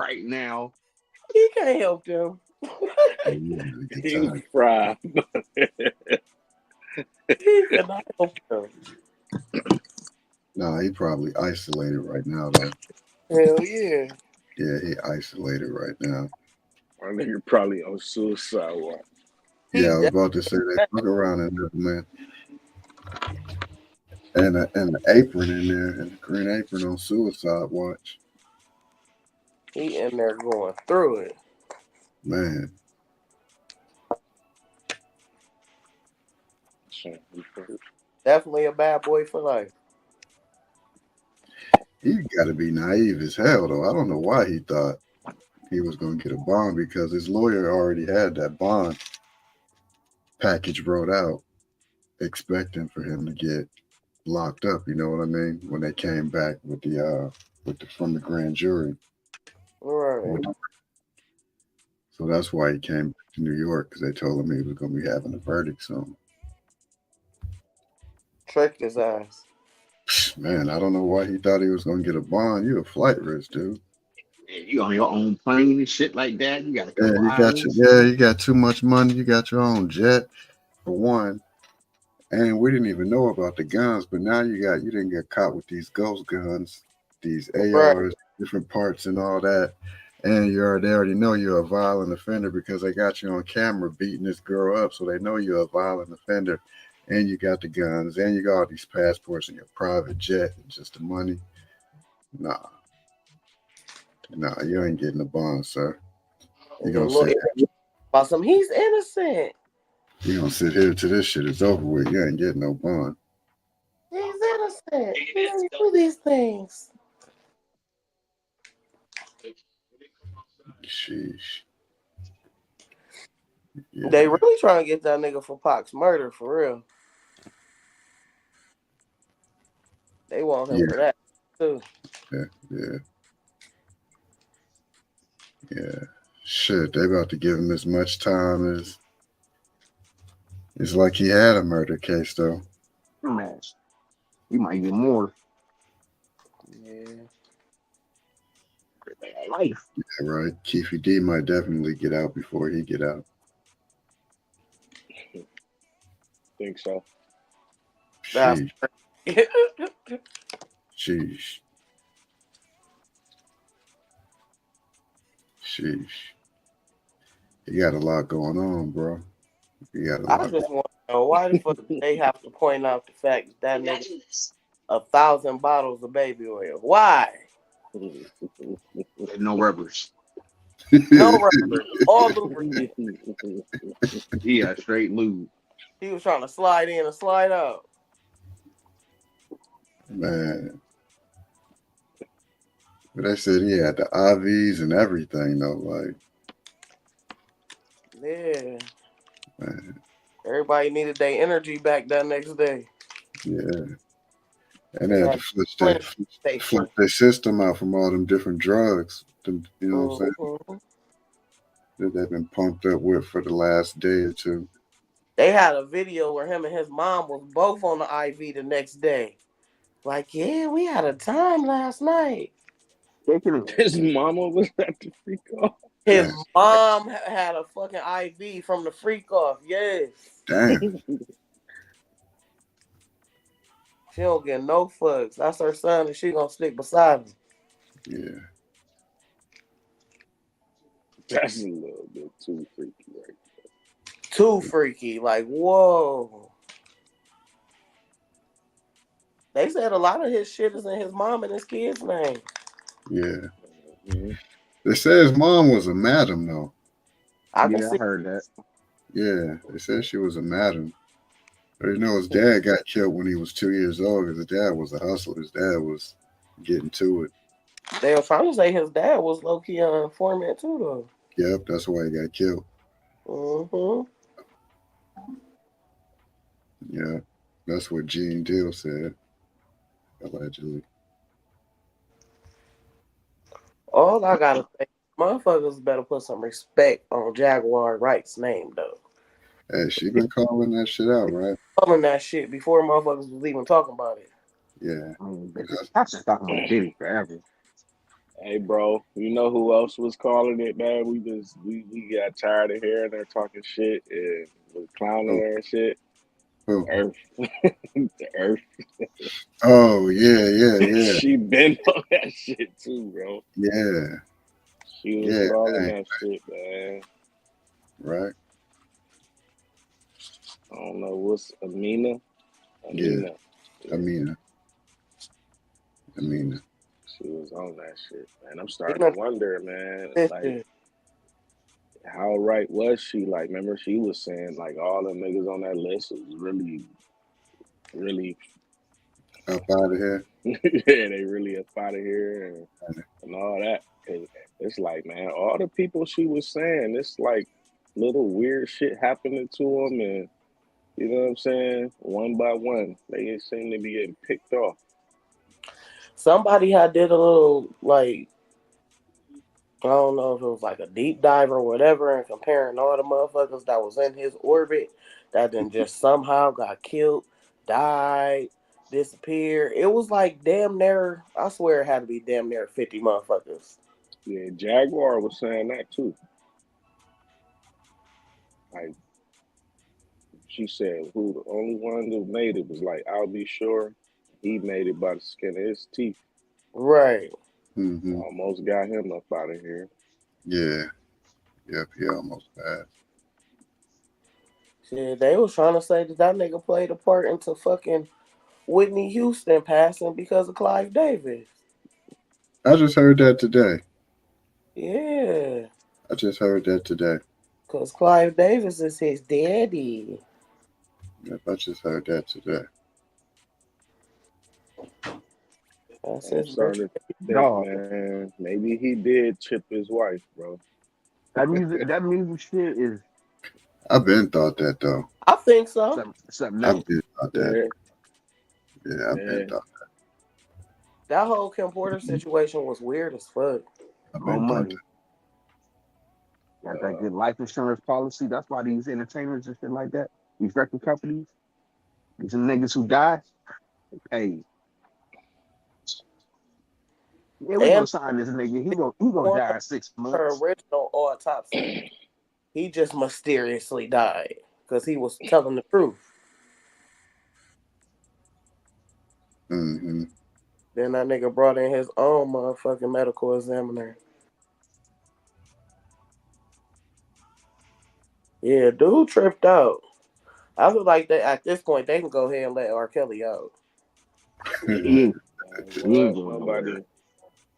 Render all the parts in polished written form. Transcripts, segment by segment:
right now. He can't help them. Good He was time. fried. He cannot help them. No, he probably isolated right now though. Hell yeah. Yeah, he isolated right now. My nigga probably on suicide watch. Yeah, He I was about to say they definitely fuck around in there, man. And an apron in there, and a green apron on suicide watch. he in there going through it. Man, Definitely a bad boy for life. he got to be naive as hell though. I don't know why he thought he was gonna get a bond because his lawyer already had that bond package wrote out, expecting for him to get locked up. You know what I mean? When they came back with the from the grand jury. Right. So that's why he came back to New York because they told him he was going to be having a verdict soon. Tricked his ass. Man, I don't know why he thought he was going to get a bond. You a flight risk, dude. Yeah, you on your own plane and shit like that. You got a Yeah, couple islands. you got too much money. You got your own jet for one, and we didn't even know about the guns. But now you didn't get caught with these ghost guns, these Right. ARs, different parts, and all that. And they already know you're a violent offender because they got you on camera beating this girl up, so they know you're a violent offender. And you got the guns, and you got all these passports and your private jet, and just the money. Nah, nah, you ain't getting a bond, sir. You And a gonna little sit, energy about some. He's innocent. you gonna sit here till this shit is over with. You ain't getting no bond. He's innocent. He didn't do these things. Sheesh. They Yeah, really trying to get that nigga for Pac's murder for real. They want him yeah, for that too. yeah, yeah, yeah. Shit, they about to give him as much time as it's like he had a murder case though. Man, you might get more. Yeah. Life. Yeah, right. Keefy D might definitely get out before he get out. Think so. That's Sheesh, crazy. sheesh, sheesh. He got a lot going on, bro. He got a I lot. just want to know why the fuck they have to point out the fact that nigga 1,000 bottles of baby oil. Why? No rubbers. No rubber, all lubricant. He got straight lube. He was trying to slide in and slide out. Man, but they said he had the IVs and everything though. Like, Yeah. man, Everybody needed their energy back that next day. yeah. And they They had had to flush plenty station. their system out from all them different drugs. You know what I'm saying? hmm That they've been pumped up with for the last day or two. They had a video where him and his mom was both on the IV the next day. Like, yeah, we had a time last night. His mama was at the freak off. His Damn, mom had a fucking IV from the freak off. Yes. damn. She don't get no fucks. That's her son, and she gonna stick beside him. Yeah, That's a little bit too freaky, right? Too freaky. Like, whoa. They said a lot of his shit is in his mom and his kids' name. yeah. Mhm. They say his mom was a madam though. I can Yeah, I see. heard that. Yeah, they said she was a madam. But you know, his dad got killed when he was 2 years old because his dad was a hustler. His dad was getting to it. They were trying to say his dad was low key an informant too, though. Yep, that's why he got killed. hmm Yeah, that's what Gene Deal said, allegedly. All I gotta say, motherfuckers better put some respect on Jaguar Wright's name, though. Hey, she been calling that shit out, right? Calling that shit before motherfuckers was even talking about it. Yeah. I mean, bitch, I been talking about Diddy forever. Hey, bro, you know who else was calling it, man? We got tired of hearing her talking shit and was clowning Who? her and shit. Who? Earth, the Earth. Oh yeah, yeah, yeah, She been on that shit too, bro. yeah, She was yeah. calling Dang, that shit, man. right? I don't know what's Amina. Yeah. Amina. I Yeah, mean, I mean, she was on that shit, man. I'm He starting to done wonder, man. this Like, shit. how right was she? Like, remember she was saying like all the niggas on that list was really, really, up out of here. yeah, they really up out of here and all that. Cause it's like, man, all the people she was saying, it's like little weird shit happening to them, and you know what I'm saying? One by one, they seem to be getting picked off. Somebody had did a little like I don't know if it was like a deep dive or whatever, and comparing all the motherfuckers that was in his orbit that then just somehow got killed, died, disappeared. It was like damn near. I swear it had to be damn near 50 motherfuckers. Yeah, Jaguar was saying that too. Like she said, who the only one who made it was like I'll be sure. He made it by the skin of his teeth. Right. Mm-hmm. Almost got him up out of here. Yeah. Yep. He almost passed. Shit, they was trying to say that that nigga played a part into fucking Whitney Houston passing because of Clive Davis. I just heard that today. Yeah, I just heard that today. because Clive Davis is his daddy. Yep. I just heard that today. That's And I'm his rich starting to think, Dog. man, maybe he did chip his wife, bro. That music shit is I've been thought that though. I think so. something I've else. been thought that. Yeah, Yeah. I've been yeah. thought. That whole Kim Porter situation was weird as fuck. I've On been thought money. that. Got that good life insurance policy. That's why these entertainers and shit like that, these record companies, these niggas who die, hey, yeah, we gonna And sign this nigga. He gonna on die in six her months. original autopsy, he just mysteriously died because he was telling the truth. Mm-hmm. Then that nigga brought in his own motherfucking medical examiner. Yeah, dude tripped out. I feel like they at this point they can go ahead and let R. Kelly out. He ain't, he ain't What? going nowhere. Nobody,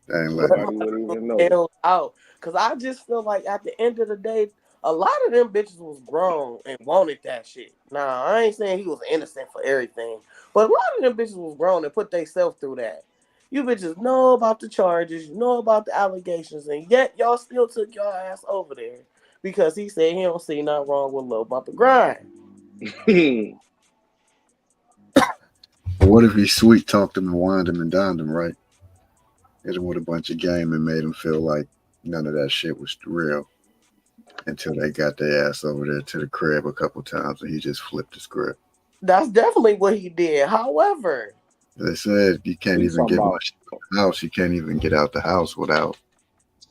They ain't letting Let her. nobody would motherfuckers even know. hell out. Cause I just feel like at the end of the day, a lot of them bitches was grown and wanted that shit. Nah, I ain't saying he was innocent for everything, but a lot of them bitches was grown and put themselves through that. You bitches know about the charges, you know about the allegations, and yet y'all still took your ass over there because he said he don't see nothing wrong with Lil Bump and Grind. But what if he sweet talked him and wined him and dined him right? Hit him with a bunch of game and made him feel like none of that shit was real until they got their ass over there to the crib a couple times and he just flipped the script. That's definitely what he did. However, They said you can't What you even talking get about? much out the house. You can't even get out the house without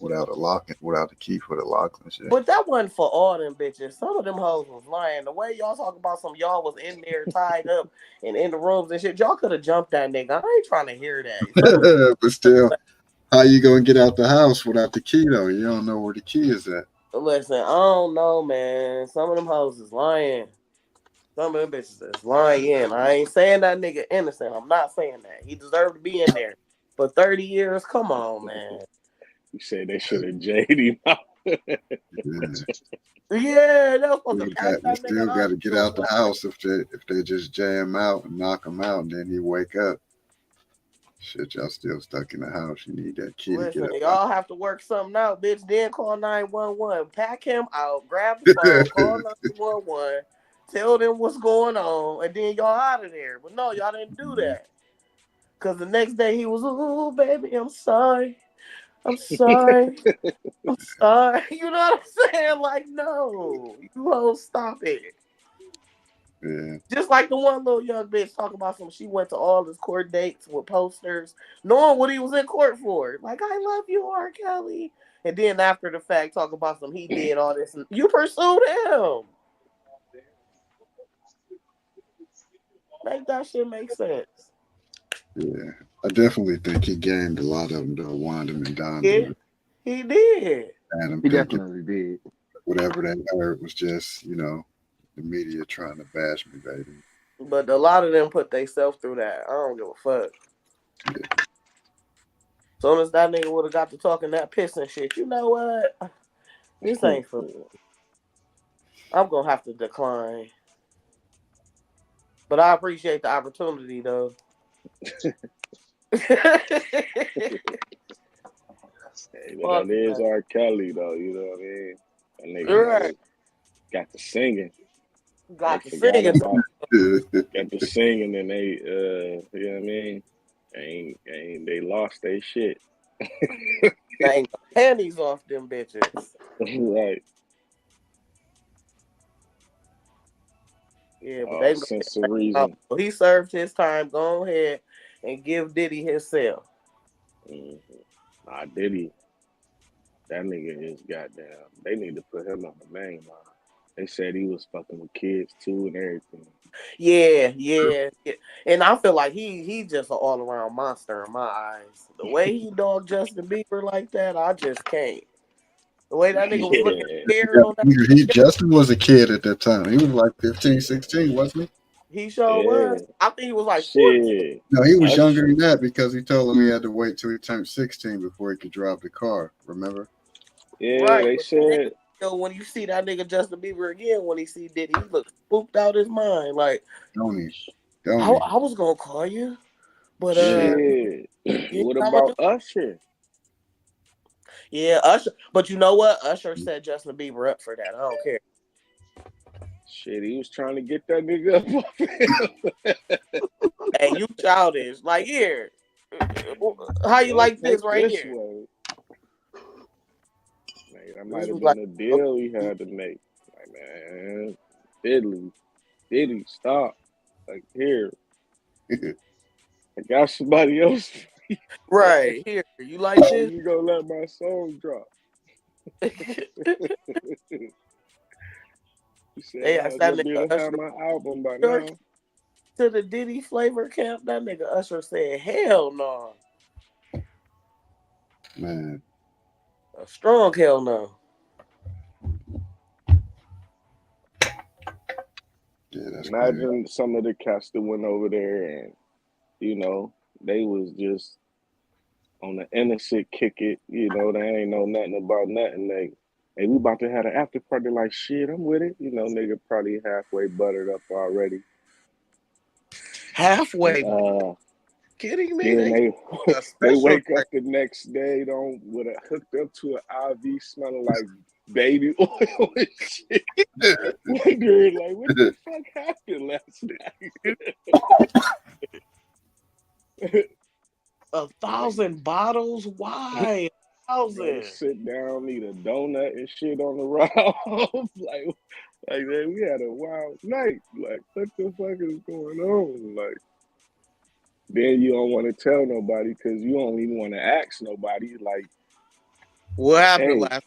a lock, without the key for the lock and shit. but that wasn't for all them bitches. Some of them hoes was lying. The way y'all talk about some y'all was in there tied up and in the rooms and shit, y'all could have jumped that nigga. I ain't trying to hear that. Some of But still, how you gonna get out the house without the key though? You don't know where the key is at. listen, I don't know, man. Some of them hoes is lying. Some of them bitches is lying. I ain't saying that nigga innocent. I'm not saying that. He deserved to be in there. For 30 years, come on, man. You said they should have jade him out. Yeah. Yeah, they was supposed to pack They that nigga still got up. to get out the house if they just jam out and knock him out and then he wake up. Shit, y'all still stuck in the house. You need that key to get Listen, up out. y'all have to work something out, bitch. Then call 911. Pack him out, grab the phone, call 911, tell them what's going on, and then y'all out of there. But no, y'all didn't do that. Because the next day he was, oh, baby, I'm sorry. I'm sorry. I'm sorry. You know what I'm saying? Like, no. You won't stop it. Yeah. Just like the one little young bitch talking about some, she went to all his court dates with posters, knowing what he was in court for. Like, I love you, R. Kelly. And then after the fact, talk about some, he did all this. And you pursued him. Make that shit make sense. Yeah. I definitely think he gained a lot of them, though. Wanda and Yeah, Donda he did. and him He thinking definitely did. whatever they heard was just, the media trying to bash me, baby. But a lot of them put themselves through that. I don't give a fuck. Soon as that nigga would have got to talking that piss and shit, you know what? This ain't for. I'm gonna have to decline. But I appreciate the opportunity though. Hey, but Fuck that is that. R. Kelly though, you know what I mean? That nigga You're right. got the singing. They Got to forgot sing it. about got the singing and they you know what I mean? Ain't they lost their shit. Ain't no panties off them bitches. Right. Yeah, but All they gonna sense of get out. reason. So he served his time. Go ahead and give Diddy his cell. Mm-hmm. Nah, Diddy, that nigga is goddamn. They need to put him on the main line. They said he was fucking with kids too and everything. Yeah. And I feel like he just an all around monster in my eyes. The way he dog Justin Bieber like that, I just can't. The way that nigga was looking Yeah. scared on that, Justin was a kid at that time. He was like 15, 16, wasn't he? he sure Yeah. was. I think he was like 14. Shit. No, he was I'm younger than that because he told him he had to wait till he turned 16 before he could drive the car. Remember? yeah, Right, they but the nigga, said when you see that nigga Justin Bieber again, when he see Diddy, he looks spooked out his mind. Like, Don't he? I, Don't he? I was gonna call you, but Yeah. shit. yeah, What I'm gonna about do. Usher? Yeah, Usher. But you know what? Usher set Justin Bieber up for that. I don't care. Shit, he was trying to get that nigga up off him. Hey, you childish. Like here, how you Man, like this take right this here? way. Man, that might This have was like, been a deal he had to make. Like, man, Diddley, Diddy, stop. Like, here, I got somebody else. right here. You like Or this? you gonna let my song drop? He said They I asked was that gonna be nigga able to have Usher my album by to now. the Diddy flavor camp. That nigga Usher said, "Hell no, Man. a strong hell no." Yeah, that's crazy. Imagine some of the cats that went over there and, you know, they was just on the innocent kick it, they ain't know nothing about nothing. Hey, we about to have an after party, like shit, I'm with it. Nigga probably halfway buttered up already. Halfway. Uh Kidding me? then They they a they special wake up the next day don't with a hooked up to an IV smelling like baby oil and shit. Wondering like what the fuck happened last night? 1,000 bottles. Why 1,000? Sit down, eat a donut and shit on the round. like man, we had a wild night. Like, what the fuck is going on? Like, then you don't want to tell nobody because you don't even want to ask nobody. Like, What happened hey, last?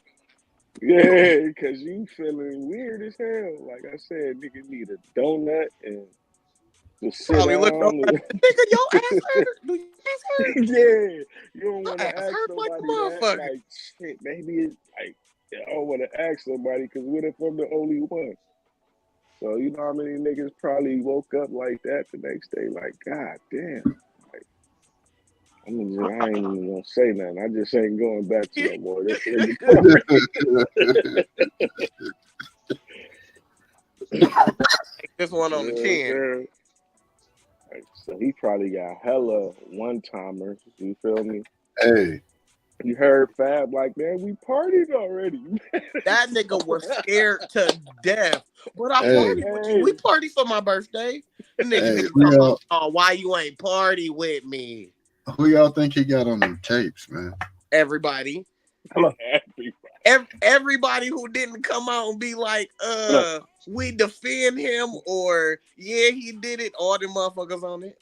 yeah, because you feeling weird as hell. Like I said, nigga need a donut and just sit Probably looked over. down. Nigga, your ass hurt. Do your ass hurt? Yeah, you don't Your want to ass ask hurt like a nobody that. motherfucker. Like, shit, maybe it's like, I don't want to ask nobody because what if I'm the only one? So, you know how many niggas probably woke up like that the next day? Like, God damn. Like, I ain't even gonna say nothing. I just ain't going back to no more. This nigga This one on the You know what I'm chin. saying? Like, so he probably got hella one timers. You feel me? Hey, You heard Fab like, man, we partied already. That nigga was scared to death. But I hey, party with you. We Hey, party for my birthday. Nigga hey, be talking about, oh, why you ain't party with me? who y'all think he got on them tapes, man? Everybody. Hello. happy. everybody who didn't come out and be like, Look, we defend him or yeah, he did it, all them motherfuckers on it.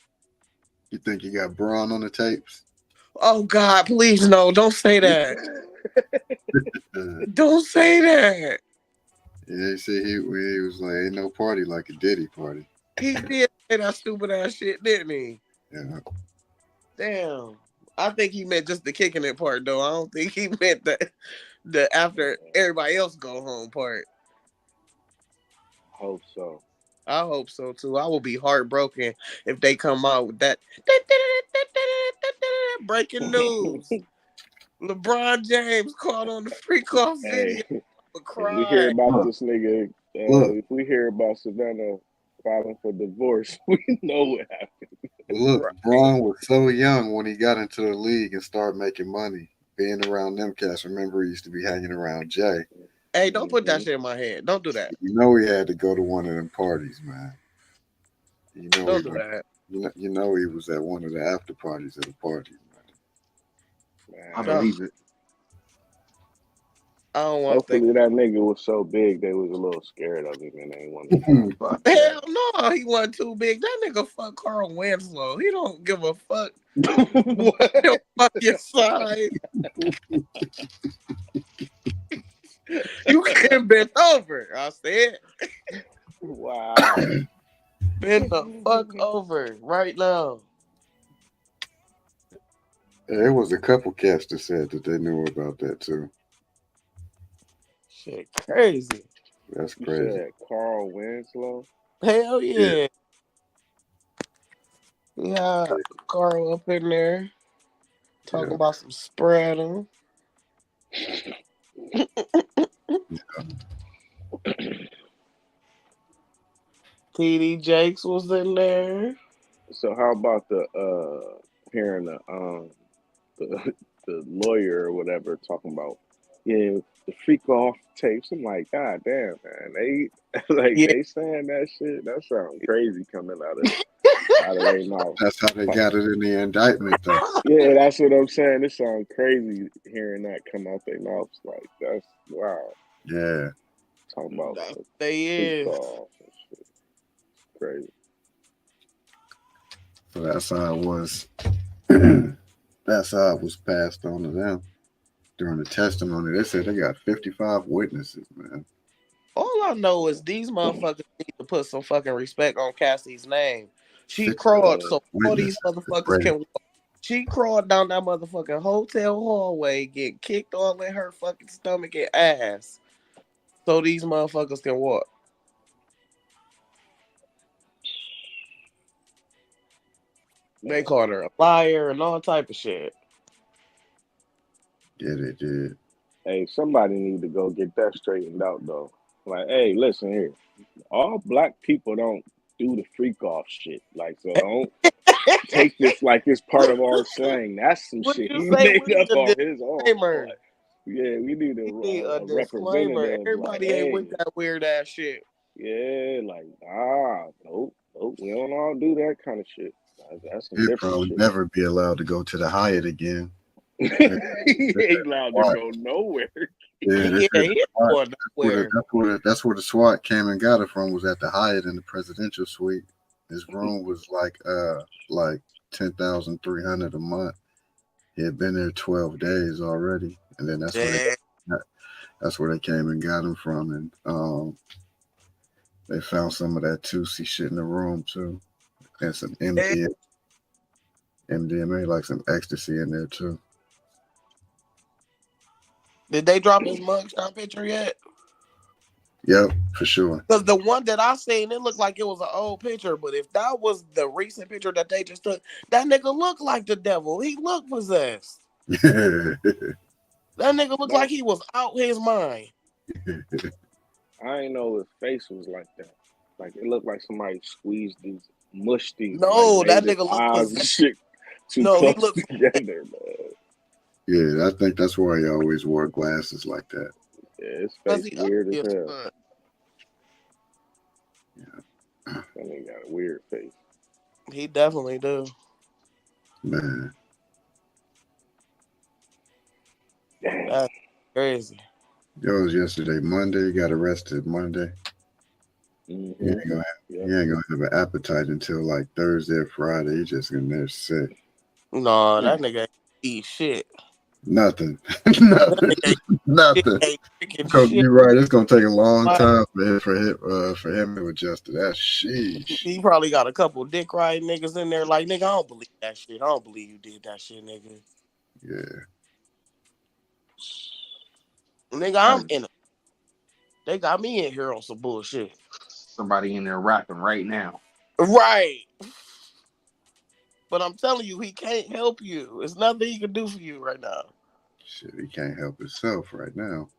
You think you got Braun on the tapes? Oh God, please no, don't say that. Don't say that. Yeah, he said he was like, ain't no party like a Diddy party. He did say that stupid ass shit, didn't he? Yeah. Damn. I think he meant just the kicking it part though. I don't think he meant the after everybody else go home part. hope so. I hope so too. I will be heartbroken if they come out with that breaking news. LeBron James caught on the freak off Hey, video for if we hear crying. about Look, this nigga, look, if we hear about Savannah filing for divorce, we know what happened. look. Right. Braun was so young when he got into the league and started making money. Being around them cats. Remember, he used to be hanging around Jay. Hey, don't put that Hmm. shit in my head. Don't do that. You know he had to go to one of them parties, man. You know he Don't do went. that. You know he was at one of the after parties at the party, I Don't. Man, believe it. I don't want to think. hopefully that nigga was so big they was a little scared of him and they wanted to man. Fuck that. Hell no, he wasn't too big. That nigga fuck Carl Winslow. He don't give a fuck. He'll What? fuck your side. You can bend over. I said, Wow. bend the fuck over right now. There was a couple cats that said that they knew about that too. Shit, crazy. That's You crazy. said Carl Winslow? Hell Yeah, yeah. Yeah, Carl up in there talking yeah, about some spreading. TD Jakes was in there. So how about the hearing the, the lawyer or whatever talking about yeah the freak off tapes? I'm like, God damn, man, they like Yeah. they saying that shit. That sounds crazy coming out of their mouth. that's how they Like, got it in the indictment, though. yeah, that's what I'm saying. It sounds crazy hearing that come out their mouths. Like that's wow. Yeah, Talking about That's the they freak is. off and shit. Crazy. so that's how it was. That's how it was passed on to them during the testimony. They said they got 55 witnesses, man. All I know is these motherfuckers need to put some fucking respect on Cassie's name. She 50 crawled Uh, so all these witnesses. It's motherfuckers crazy. can walk. She crawled down that motherfucking hotel hallway, get kicked all in her fucking stomach and ass, so these motherfuckers can walk. They called her a liar and all type of shit. Yeah, they did. hey, somebody need to go get that straightened out though. Like, hey, listen here. All black people don't do the freak off shit. Like, so don't take this like it's part of our slang. That's some What shit you he say? made We need up a on his own. disclaimer. Like, yeah, we need We need a a disclaimer. representative. Like, Everybody ain't hey, with that weird ass shit. yeah, like, nope, nope, we don't all do that kind of shit. That's some He'd different probably shit. never be allowed to go to the Hyatt again. They, He they ain't allowed to SWAT. go nowhere. Yeah, they Yeah, said he the ain't SWAT. going nowhere. That's where the SWAT came and got it from. Was at the Hyatt in the presidential suite. His room was like 10,300 a month. He had been there 12 days already, and then Damn. that's where they came and got him from, and they found some of that Tusi shit in the room too, and some MDMA, like some ecstasy in there too. Did they drop his mugshot picture yet? Yep, for sure. Because the one that I seen, it looked like it was an old picture. But if that was the recent picture that they just took, that nigga looked like the devil. He looked possessed. Yeah, That nigga looked Nah, like he was out his mind. I ain't know his face was like that. Like it looked like somebody squeezed these, mushed these, like No, made that his nigga looked eyes and possessed. shit too No, he close looked. together, man. yeah. I think that's why he always wore glasses like that. Yeah, his Because face he weird as ugly as hell. fuck. That nigga got a weird face. He definitely do. Man, Dang. That's crazy. It was yesterday, Monday. He got arrested Monday. He Mm-hmm. ain't gonna Yep. he ain't gonna have an appetite until like Thursday or Friday. He just gonna there sick. No, Mm. that nigga ain't eat shit. Nothing. That Nothing. nigga ain't shit. Nothing. Ain't drinking shit. You're right. It's gonna take a long Like, time for him to adjust to that. Sheesh. he probably got a couple dick riding niggas in there. Like, nigga, I don't believe that shit. I don't believe you did that shit, nigga. Yeah. Nigga, I'm Like in. They got me in here on some bullshit. somebody in there rapping right now. Right. But I'm telling you, he can't help you. There's nothing he can do for you right now. Shit, he can't help himself right now.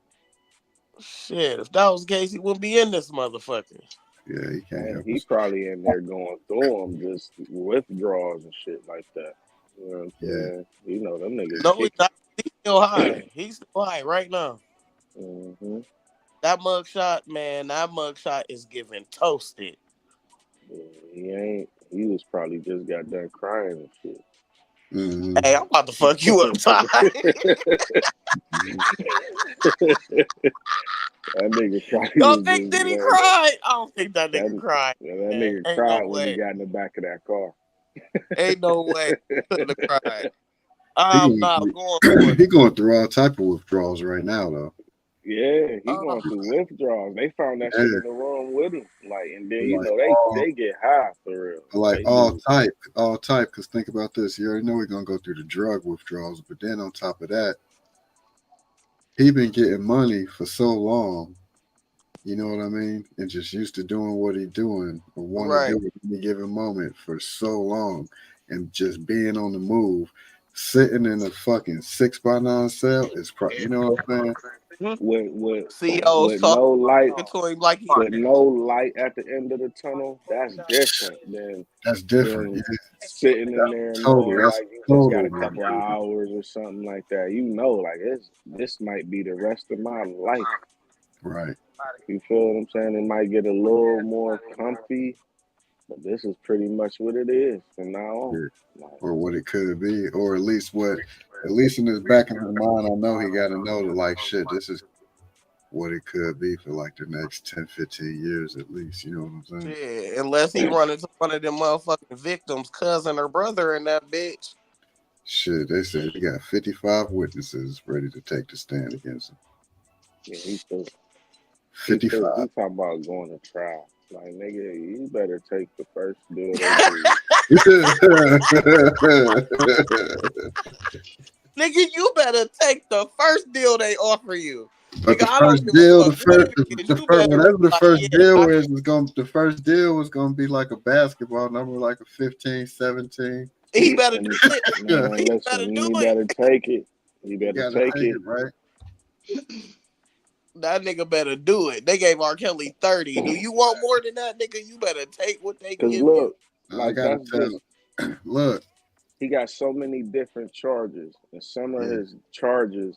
Shit, if that was the case, he wouldn't be in this motherfucker. Yeah, he can't And help he himself. probably in there going through them, just withdrawals and shit like that. You know what I'm Yeah. saying? You know them niggas No, he's kicking. not. He's still high. He's still high right now. Mm-hmm. That mugshot, man, that mugshot is giving toasted. Yeah, he ain't. He was probably just got done crying and shit. Hmm. Hey, I'm about to fuck you up, Ty. That nigga probably Y'all was think just Diddy man. cried? I don't think that nigga That cried, that man. nigga Ain't no cried when he way. got in the back of that car. Ain't no way. He couldn't have cried. He I'm going not going through, for it. he going through all type of withdrawals right now though. Yeah, he Uh, going through withdrawals. They found that shit Yeah, in the room with him. Like, and then you like know all they get high for real. like They all do. type, all type. Because think about this, you already know we're gonna go through the drug withdrawals, but then on top of that, he been getting money for so long. You know what I mean? And just used to doing what he doing or want to right. do at any given moment for so long, and just being on the move, sitting in a fucking 6x9 cell is you know what I'm saying? Hmm? with with CEOs with talking no light, to him like he. with no light at the end of the tunnel. That's different That's different. than Yeah, sitting in there total. knowing That's like you just got total. a couple of hours or something like that. You know, like this might be the rest of my life. Right. You feel what I'm saying? It might get a little more comfy, but this is pretty much what it is from now on. Yeah. Like, Or what it could be, or at least in his back of his mind, I know he got to know that, like, shit, this is what it could be for like the next 10, 15 years at least. You know what I'm saying? Shit, unless he run into one of them motherfucking victims' cousin or brother in that bitch. Shit, they said he got 55 witnesses ready to take the stand against him. yeah, he 55. talking about going to trial. Like, nigga, you better take the first deal they give you. Nigga, you better take the first deal they offer you. But Nigga, the I don't first give a deal, fuck what it is. the You first, better be whatever the like, first yeah, deal I is going. The first deal was going to be like a basketball number, like a 15, 17. he better do And it. Yeah, man, He better listen, do he it. better take it. He you better got to take take it. it, right? That nigga better do it. They gave R. Kelly 30. Do you want more than that, nigga? You better take what they Cause give you. look, I like got to that's tell. just Look, he got so many different charges, and some of yeah, his charges,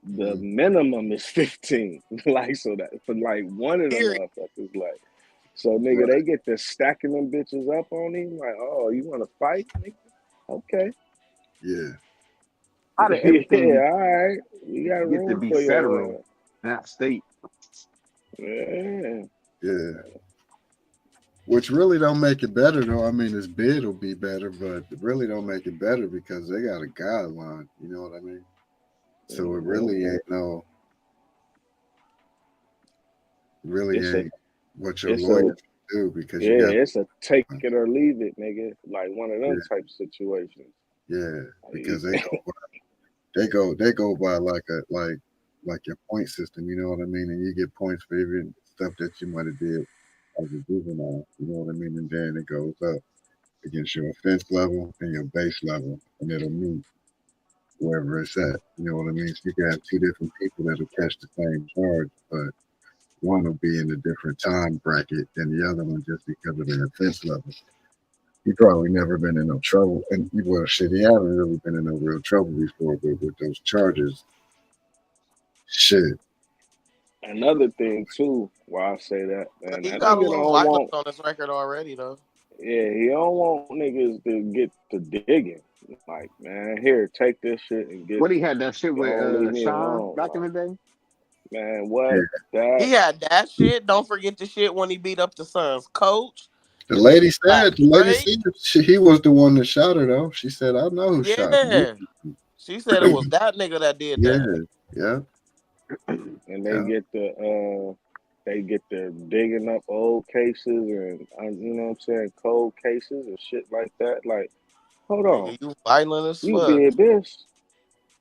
the mm, minimum is 15. Like so that for like one of them Period. motherfuckers, like so nigga, right, they get to stacking them bitches up on him. Like, oh, you want to fight, nigga? Okay, yeah, How did yeah, everything all right, we got get to room be for federal, your ass. not state? Yeah, yeah. Which really don't make it better, though. I mean, his bid will be better, but it really don't make it better because they got a guideline. You know what I mean? So it hmm really ain't no, really it's a ain't what your it's lawyer a do because you got, yeah, it's a take it or leave it, nigga. Like one of them yeah, type situations. yeah, because Like, they go by like your point system. You know what I mean? And you get points for even stuff that you might have did as a juvenile. You know what I mean? And then it goes up against your offense level and your base level, and it'll meet wherever it's at. You know what I mean? So you can have two different people that'll catch the same charge, but one will be in a different time bracket than the other one just because of their offense level. He probably never been in no trouble, and well, shit, he haven't really been in no real trouble before. But with those charges, shit, another thing too, why I say that, man, He that got a nigga little don't violence want, on his record already, though. yeah, he don't want niggas to get to digging. Like, man, here, take this shit and get, What he had that shit go with on, leave me Sean alone. back in Like, the day? Man, Yeah. what that? He had that shit. Don't forget the shit when he beat up the Suns coach. The And then he lady slapped said, the lady Drake. said he was the one that shot her though. She said, "I know who shot me." Yeah. She said it was that nigga that did Yeah, that. yeah, And yeah, they get the digging up old cases and you know what I'm saying, cold cases and shit like that. Like, hold on, Nigga, you violent as you fuck. did this.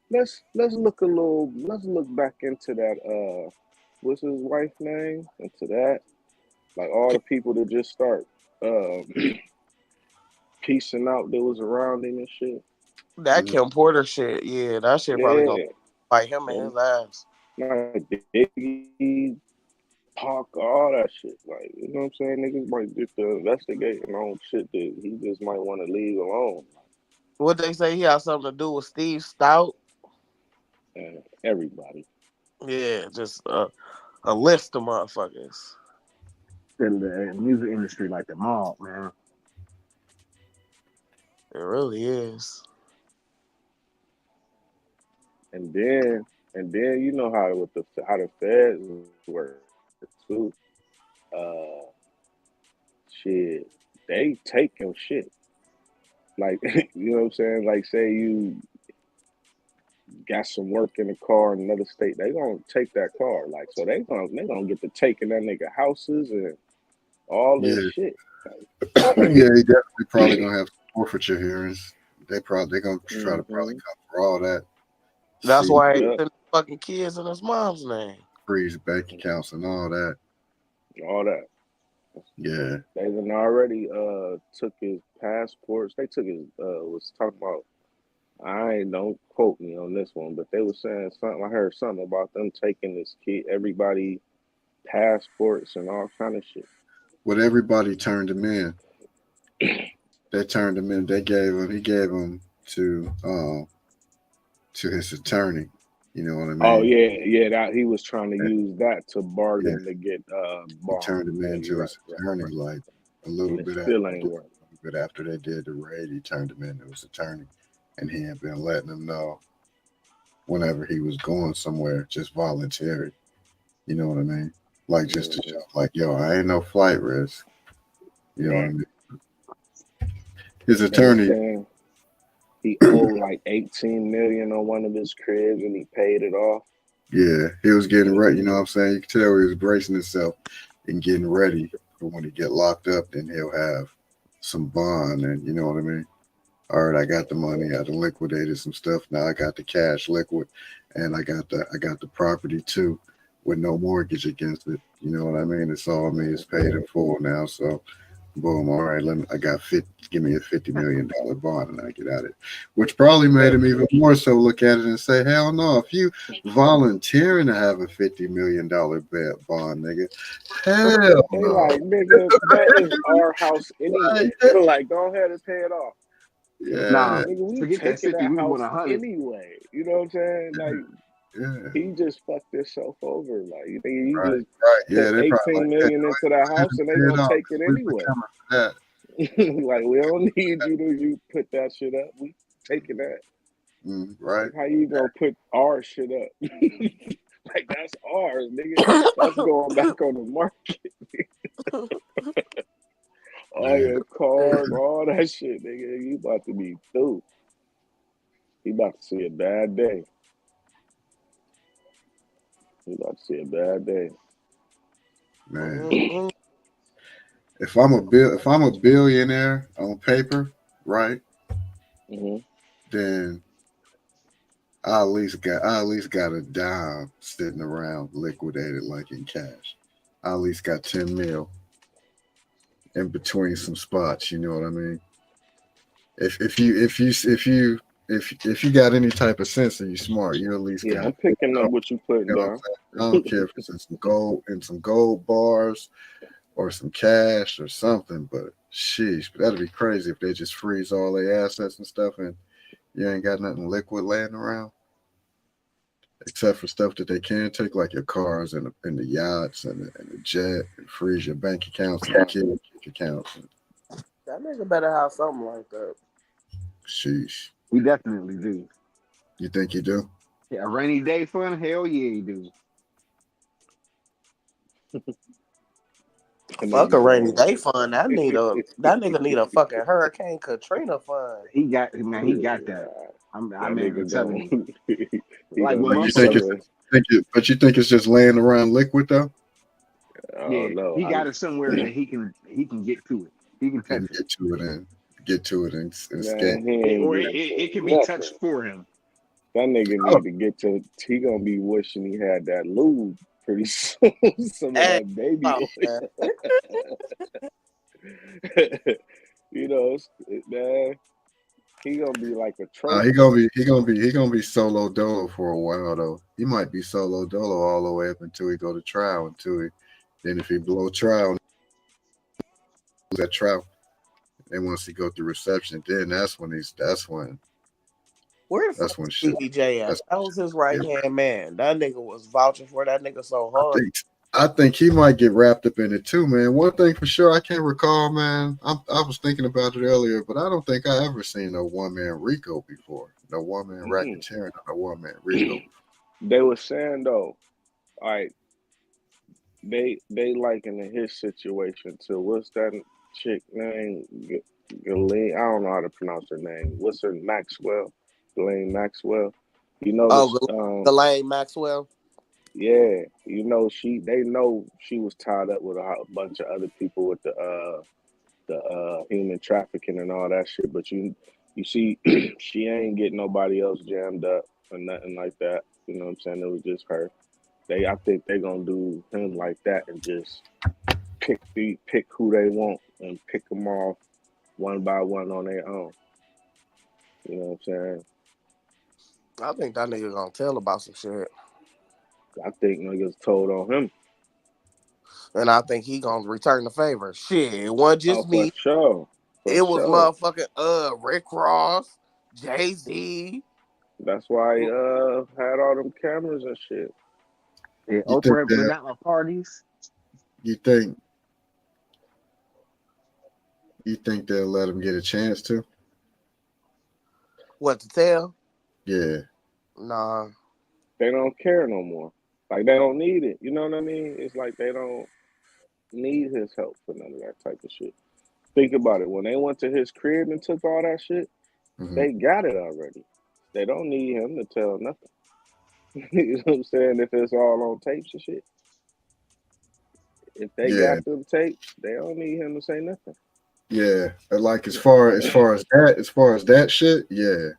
Let's look a little. Let's look back into that. What's his wife's name? Into that, like all the people that just start uh piecing out that was around him and shit. That mhm, Kim Porter shit, yeah, that shit probably gonna Yeah, bite him in and his ass. like Diggy, Park, all that shit. Like, you know what I'm saying? Niggas might just investigating on shit that he just might want to leave alone. What they say he had something to do with Steve Stout? And everybody. Yeah, just a list of motherfuckers. The music industry like the mob, man. It really is. And then you know how with how the feds work too. Uh shit. They take your shit. Like you know what I'm saying? Like say you got some work in a car in another state, they gonna take that car. Like so they gonna get to taking that nigga houses and all this yeah. shit. Yeah, he definitely probably gonna have forfeiture hearings. They gonna try to probably Mm-hmm. come for all that. That's See, why he Yep. sent fucking kids in his mom's name. freeze bank accounts and all that. All that. Yeah, They done already took his passports. They took his was talking about, I ain't, don't quote me on this one, but they were saying something, I heard something about them taking this kid everybody passports and all kind of shit. but everybody turned him in. They turned him in. They gave him. He gave him to his attorney. You know what I Oh mean? yeah, yeah, that he was trying to Yeah, use that to yeah. bargain to get He bond. turned him Yeah, in you're to right, his right, attorney right. like a And little it bit still after. ain't work. A little bit after they did the raid, he turned him in to his attorney, and he had been letting him know whenever he was going somewhere, just voluntary. You know what I mean? Like just to show, Hmm. like, yo, I ain't no flight risk. You know what I Right. mean? His And they attorney, saying he owed like 18 million on one of his cribs and he paid it off. yeah, he was getting ready. You know what I'm saying? You could tell he was bracing himself and getting ready for when he get locked up. Then he'll have some bond, and you know what I mean. All right, I got the money. I done liquidated some stuff. Now I got the cash liquid, and I got the property too, with no mortgage against it. You know what I mean? It's all me. It's paid in full now. So boom. All right, I got 50. Give me a $50 million bond, and I get out of it. Which probably made Hey, him even more so look at it and say, hell no. If you volunteering to have a $50 million bond, nigga, hell they no. like, nigga, that is our house anyway. Like, Like, go ahead and pay it off. yeah, Nah, Nigga, we forget that taking 50. that We want house 100. anyway. You know what I'm saying? Like, yeah. he just fucked himself over. Like, you think you Right, just right. put Yeah, they probably like, 18 yeah, million into that go ahead house and and they pay it gonna off. take it We anyway. coming for that. Like, we don't need you to you put that shit up. We taking that. Right. Like, how you gonna put our shit up? Like, that's ours, nigga. That's going back on the market. All Man, your cars, all that shit, nigga. You about to be through. You about to see a bad day. You about to see a bad day. man. Mhm. If I'm a billionaire on paper, right, Hmm. then I at least got a dime sitting around liquidated like in cash. I at least got 10 mil in between some spots, you know what I mean? If you got any type of sense and you smart, you at least Yeah, got, I'm picking up what you you putting know what I'm down. saying? I don't care if it's in some gold bars or some cash or something, but sheesh, but that'd be crazy if they just freeze all their assets and stuff and you ain't got nothing liquid laying around except for stuff that they can take, like your cars and the yachts and the jet, and freeze your bank accounts and your kids' accounts. And That nigga better have something like that. sheesh, We definitely do. you think you do? Yeah, a rainy day fund? Hell yeah, you do. That Fuck a nigga rainy gone. day fund. That nigga need a fucking Hurricane Katrina fund. He got man, he got that. That I'm nigga telling gone. you. He Like gonna when But be you think it's motherfuckers, somewhere. but you think it's just laying around liquid though? I yeah, don't know. he got it somewhere that he can get to it. He can And touch it. get to it and scan. Man, he ain't Or getting to it can be touched nothing. for him. That nigga Oh, need to get to. He gonna be wishing he had that lube pretty soon. Some of Hey, that baby oh, oil. man. Man, he gonna be like a he trophy. gonna be solo dolo for a while though. He might be solo dolo all the way up until he go to trial. Then if he blow trial, that trial, and once he go through reception, then Where the that's fuck when shit. Stevie J at? That's That was his yeah. right hand man. That nigga was vouching for that nigga so I hard. think I think he might get wrapped up in it too, man. One thing for sure, I can't recall, man. I was thinking about it earlier, but I don't think I ever seen a one man Rico before. No one man Mm-mm. racketeering, no one man Rico. They were saying though, like they liken his situation to what's that chick name? Ghislaine. I don't know how to pronounce her name. What's her Maxwell? Ghislaine Maxwell. You Oh, notice, Ghislaine Maxwell. yeah, they know she was tied up with a bunch of other people with the human trafficking and all that shit. But you see, she ain't getting nobody else jammed up or nothing like that. You know what I'm saying? It was just her. I think they gonna do him like that and just pick who they want and pick them off one by one on their own. You know what I'm saying? I think that nigga gonna tell about some shit, I think niggas told on him. and I think he gonna return the favor. Shit, it wasn't Oh, just for me. sure, for It was sure. motherfucking Rick Ross, Jay Z. That's why he had all them cameras and shit. Yeah, You think Oprah been that? out of parties. You think? You think they'll let him get a chance to? What to tell? Yeah, Nah. They don't care no more. Like they don't need it. You know what I mean? It's like they don't need his help for none of that type of shit. Think about it. When they went to his crib and took all that shit, hmm they got it already. They don't need him to tell nothing. You know what I'm saying? If it's all on tapes and shit. If they yeah, got them tapes, they don't need him to say nothing. yeah. And like as far as that shit, yeah.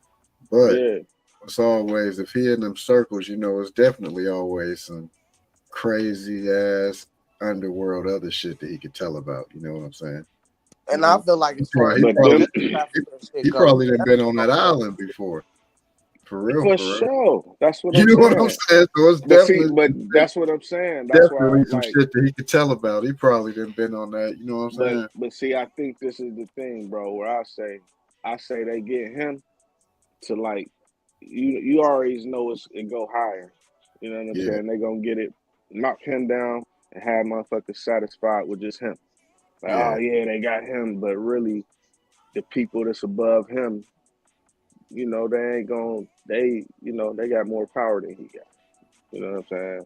But Yeah, it's always if he in them circles, it's definitely always some crazy ass underworld other shit that he could tell about. You know what I'm saying? And I hmm feel like He as far probably as he but the probably them human trafficking shit he goes, probably done that been shit on that gonna fuck. island before. for For real. sure. That's what You I'm know what I'm saying. saying? So it's But see, but that's what I'm saying. That's why, definitely some like, shit that he could tell about. He probably done been on that. You know what I'm saying? but see, I think this is the thing, bro. Where I say they get him to like, you always know it go higher. You know what I'm Yeah, saying? They gonna get it, knock him down, and have motherfuckers satisfied with just him. Like, oh yeah, yeah, they got him, but really, the people that's above him, they ain't gonna, they got more power than he got. You know what I'm saying?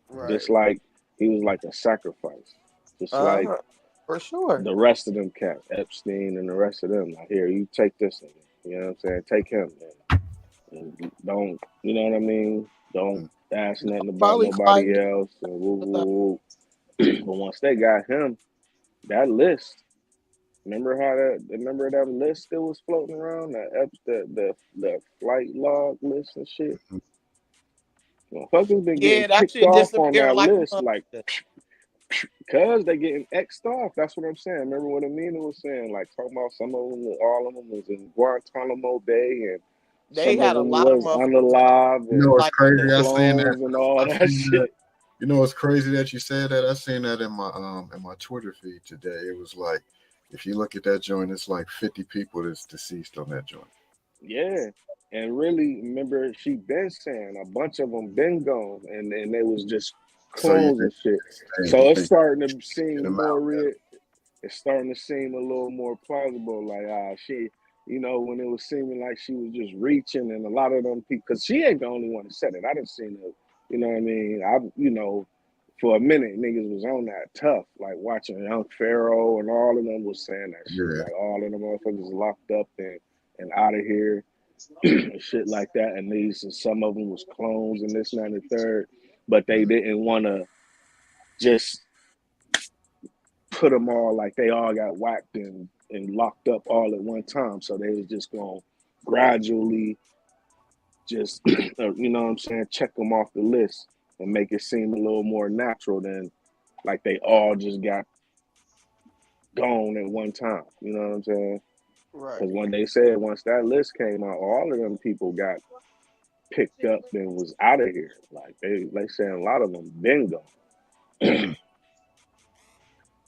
Right. Just like he was like a sacrifice. Just like Uh-huh. For sure. the rest of them cats, Epstein and the rest of them. Like, here, you take this nigga. You know what I'm saying? Take him, man. And don't, you know what I mean? Don't mm, ask nothing about Probably nobody find else. And woo, out. woo, woo. But once they got him, that list. Remember that list that was floating around the flight log list and shit. mm, Motherfuckers been getting Yeah, that picked shit off on disappeared that like a list like motherfucker. cause they getting X'd off. That's what I'm saying. Remember what Amina was saying? Like talking about some of them, all of them was in Guantanamo Bay, and They some of had a them lot of was motherfuckers that unalive You know and what's like crazy? that. I seen that. clones and all I that seen that. shit. You know what's crazy that you said that? I seen that in my Twitter feed today. It was like if you look at that joint, it's like 50 people that's deceased on that joint. Yeah. And really, remember, she been saying a bunch of them been gone, and they was just So clones and shit. you So it's think starting to get seem them more out? real. It's starting to seem a little more plausible. Like, she, when it was seeming like she was just reaching, and a lot of them people, because she ain't the only one that said it. I didn't see no, you know what I mean? for a minute, niggas was on that tough, like watching Young Pharaoh and all of them was saying that shit. Yeah, Like all of them motherfuckers locked up and out of here and shit like that. And these and some of them was clones and this and that and the third, but they didn't want to just put them all like they all got whacked and locked up all at one time. So they was just gonna gradually just you know what I'm saying, check them off the list and make it seem a little more natural than like they all just got gone at one time. You know what I'm saying? Right. Because when they said once that list came out, all of them people got picked up and was out of here. Like they saying a lot of them been gone.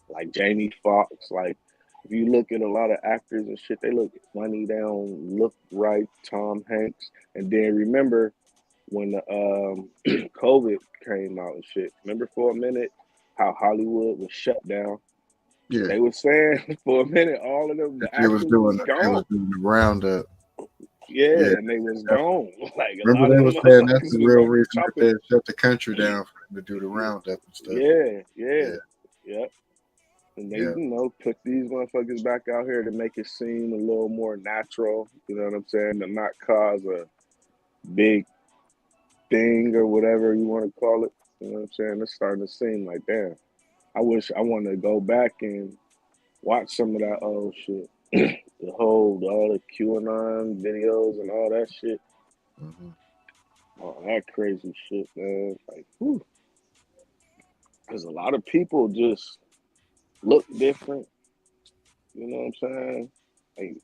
Like Jamie Foxx. Like if you look at a lot of actors and shit, they look funny. They don't look right. Tom Hanks. And then remember when the COVID came out and shit. Remember for a minute how Hollywood was shut down. yeah. They were saying for a minute all of them the actors was They was gone. doing the roundup. Yeah, Yeah, and they was gone. Like a remember lot of they them was saying that's motherfuckers the was real on the reason that chopping. they shut the country down for them to do the roundup and stuff. Yeah, yeah, Yeah, yeah. And they, yeah, put these motherfuckers back out here to make it seem a little more natural. You know what I'm saying? To not cause a big thing or whatever you want to call it. You know what I'm saying? It's starting to seem like, damn, I wish I wanted to go back and watch some of that old shit. All the QAnon videos and all that shit. hmm All that crazy shit, man. Like, whew. Because a lot of people just look different. You know what I'm saying? Like,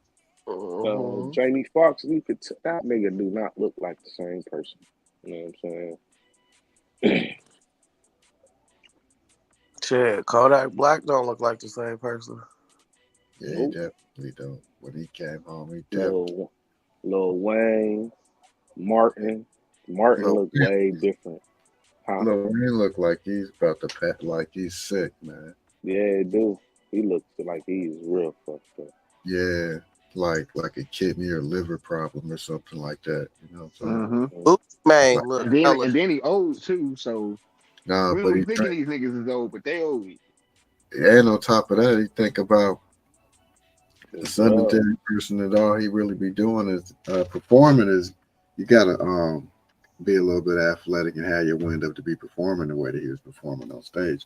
Mm-hmm. Jamie Foxx, that nigga do not look like the same person. You know what I'm saying? Shit, Kodak Black don't look like the same person. yeah. He Nope. definitely don't. When he came home, he definitely. Lil, Lil Wayne, Martin. Martin Look, look way different. Huh? look, he look like he's about to pet, like he's sick, man. Yeah, it do. He looks like he's real fucked up. Yeah, like a kidney or liver problem or something like that. You know what I'm saying? Mm-hmm. Mhm. Gucci Like, Mane look And then hella. and then he old too, so nah, we but don't be he thinking drink. these niggas is old, but they old. And on top of that, you think about a The drug. sedentary person that all he really be doing is performing. Is you gotta be a little bit athletic and have your wind up to be performing the way that he was performing on stage.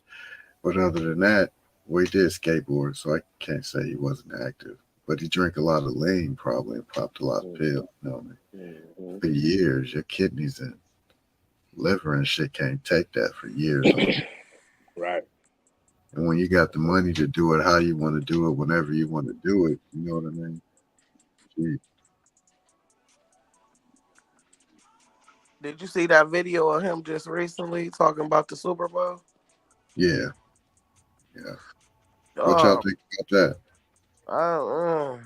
But other than that, well, he did skateboard, so I can't say he wasn't active. But he drank a lot of lean, probably, and popped a lot of Mhm. pills. You know what I mean? Mhm. For years, your kidneys and liver and shit can't take that for years on. Right. And when you got the money to do it how you want to do it, whenever you want to do it, you know what I mean? Gee, Did you see that video of him just recently talking about the Super Bowl? yeah, yeah. What y'all Oh, think about that? I, uh,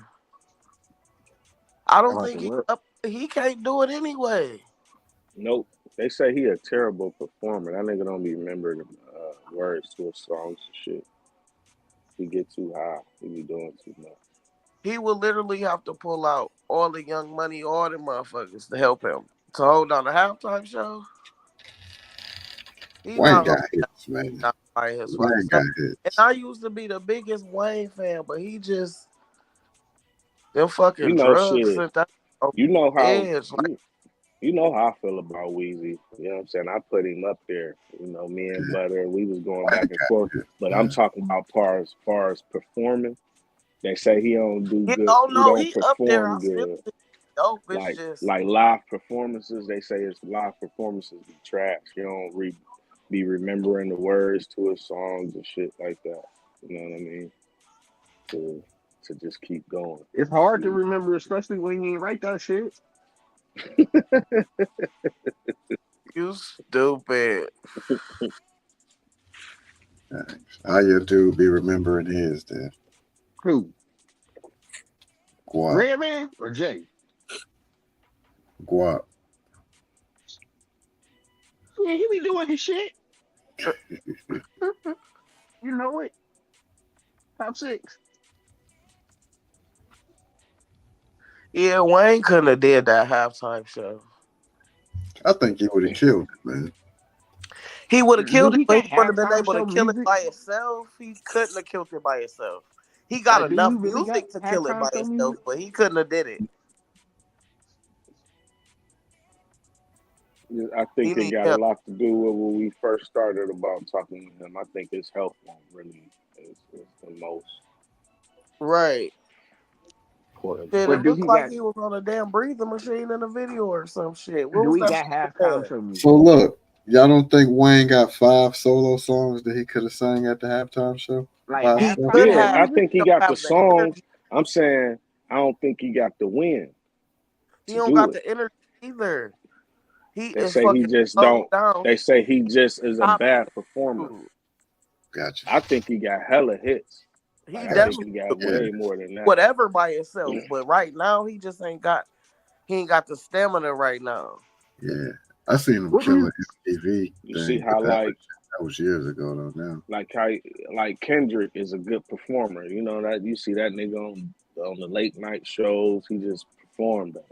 I I don't like to think he look. up. He can't do it anyway. Nope. They say he a terrible performer. That nigga don't be remembering words to his songs and shit. He get too high. He be doing too much. He will literally have to pull out all the Young Money, all the motherfuckers to help him to hold on the halftime show. He Wayne not got holding that hits, man. down by his fucking Wayne self. got And hits. I used to be the biggest Wayne fan, but he just them You fucking know drugs shit. sent that over You know the how edge. Like, you know how I feel about Weezy. You know what I'm saying? I put him up there. Me and Yeah, Butter, we was going Wayne back and forth. got hits, But I'm man. talking about far as performing. They say he don't do yeah, good. oh He no, don't he up there. I perform still good. think he dope. It's Like just like live performances. They say his live performances be trash. He don't be remembering the words to his songs and shit like that. You know what I mean? To to just keep going. It's hard to remember, especially when you ain't write that shit. you stupid. Thanks. How your dude be remembering his then? Who? Guap, Redman or Jay? guap. Yeah, he be doing his shit. You know it. Top six. Yeah, Wayne couldn't have did that halftime show. I think he would have killed it, man. He would have Do killed it, he but got he wouldn't have been halftime able to show kill it music? by himself. He couldn't have killed it by himself. He got Like, do he enough really got music to kill it halftime by show himself, music? but he couldn't have did it. I He think it need got a help. lot to do with when we first started about talking to him. I think his health won't really is the most Right. important Shit, part. it But do looked he like got he was on a damn breathing machine in the video or some shit. What do was he that got fucking halftime man? show music? So look, y'all don't think Wayne got 5 solo songs that he could have sang at the halftime show Like by He himself? could halftime show Yeah, have. I music? think he He don't got the have the songs. energy. I'm saying I don't think he got the win He to don't do got it. the energy either. He They is say he fucking just low don't. down. They say he just is a Top bad performer. dude. Gotcha. I think he got hella hits. He Like I think Gotcha. definitely he got could Yeah, win way more than that. whatever by himself, but right now he just ain't got. He ain't got the stamina right now. yeah. I seen him What do kill you an MTV You see thing, but how that was years ago though. Now, how like Kendrick is a good performer. You know that you see that nigga on the late night shows. He just performed better.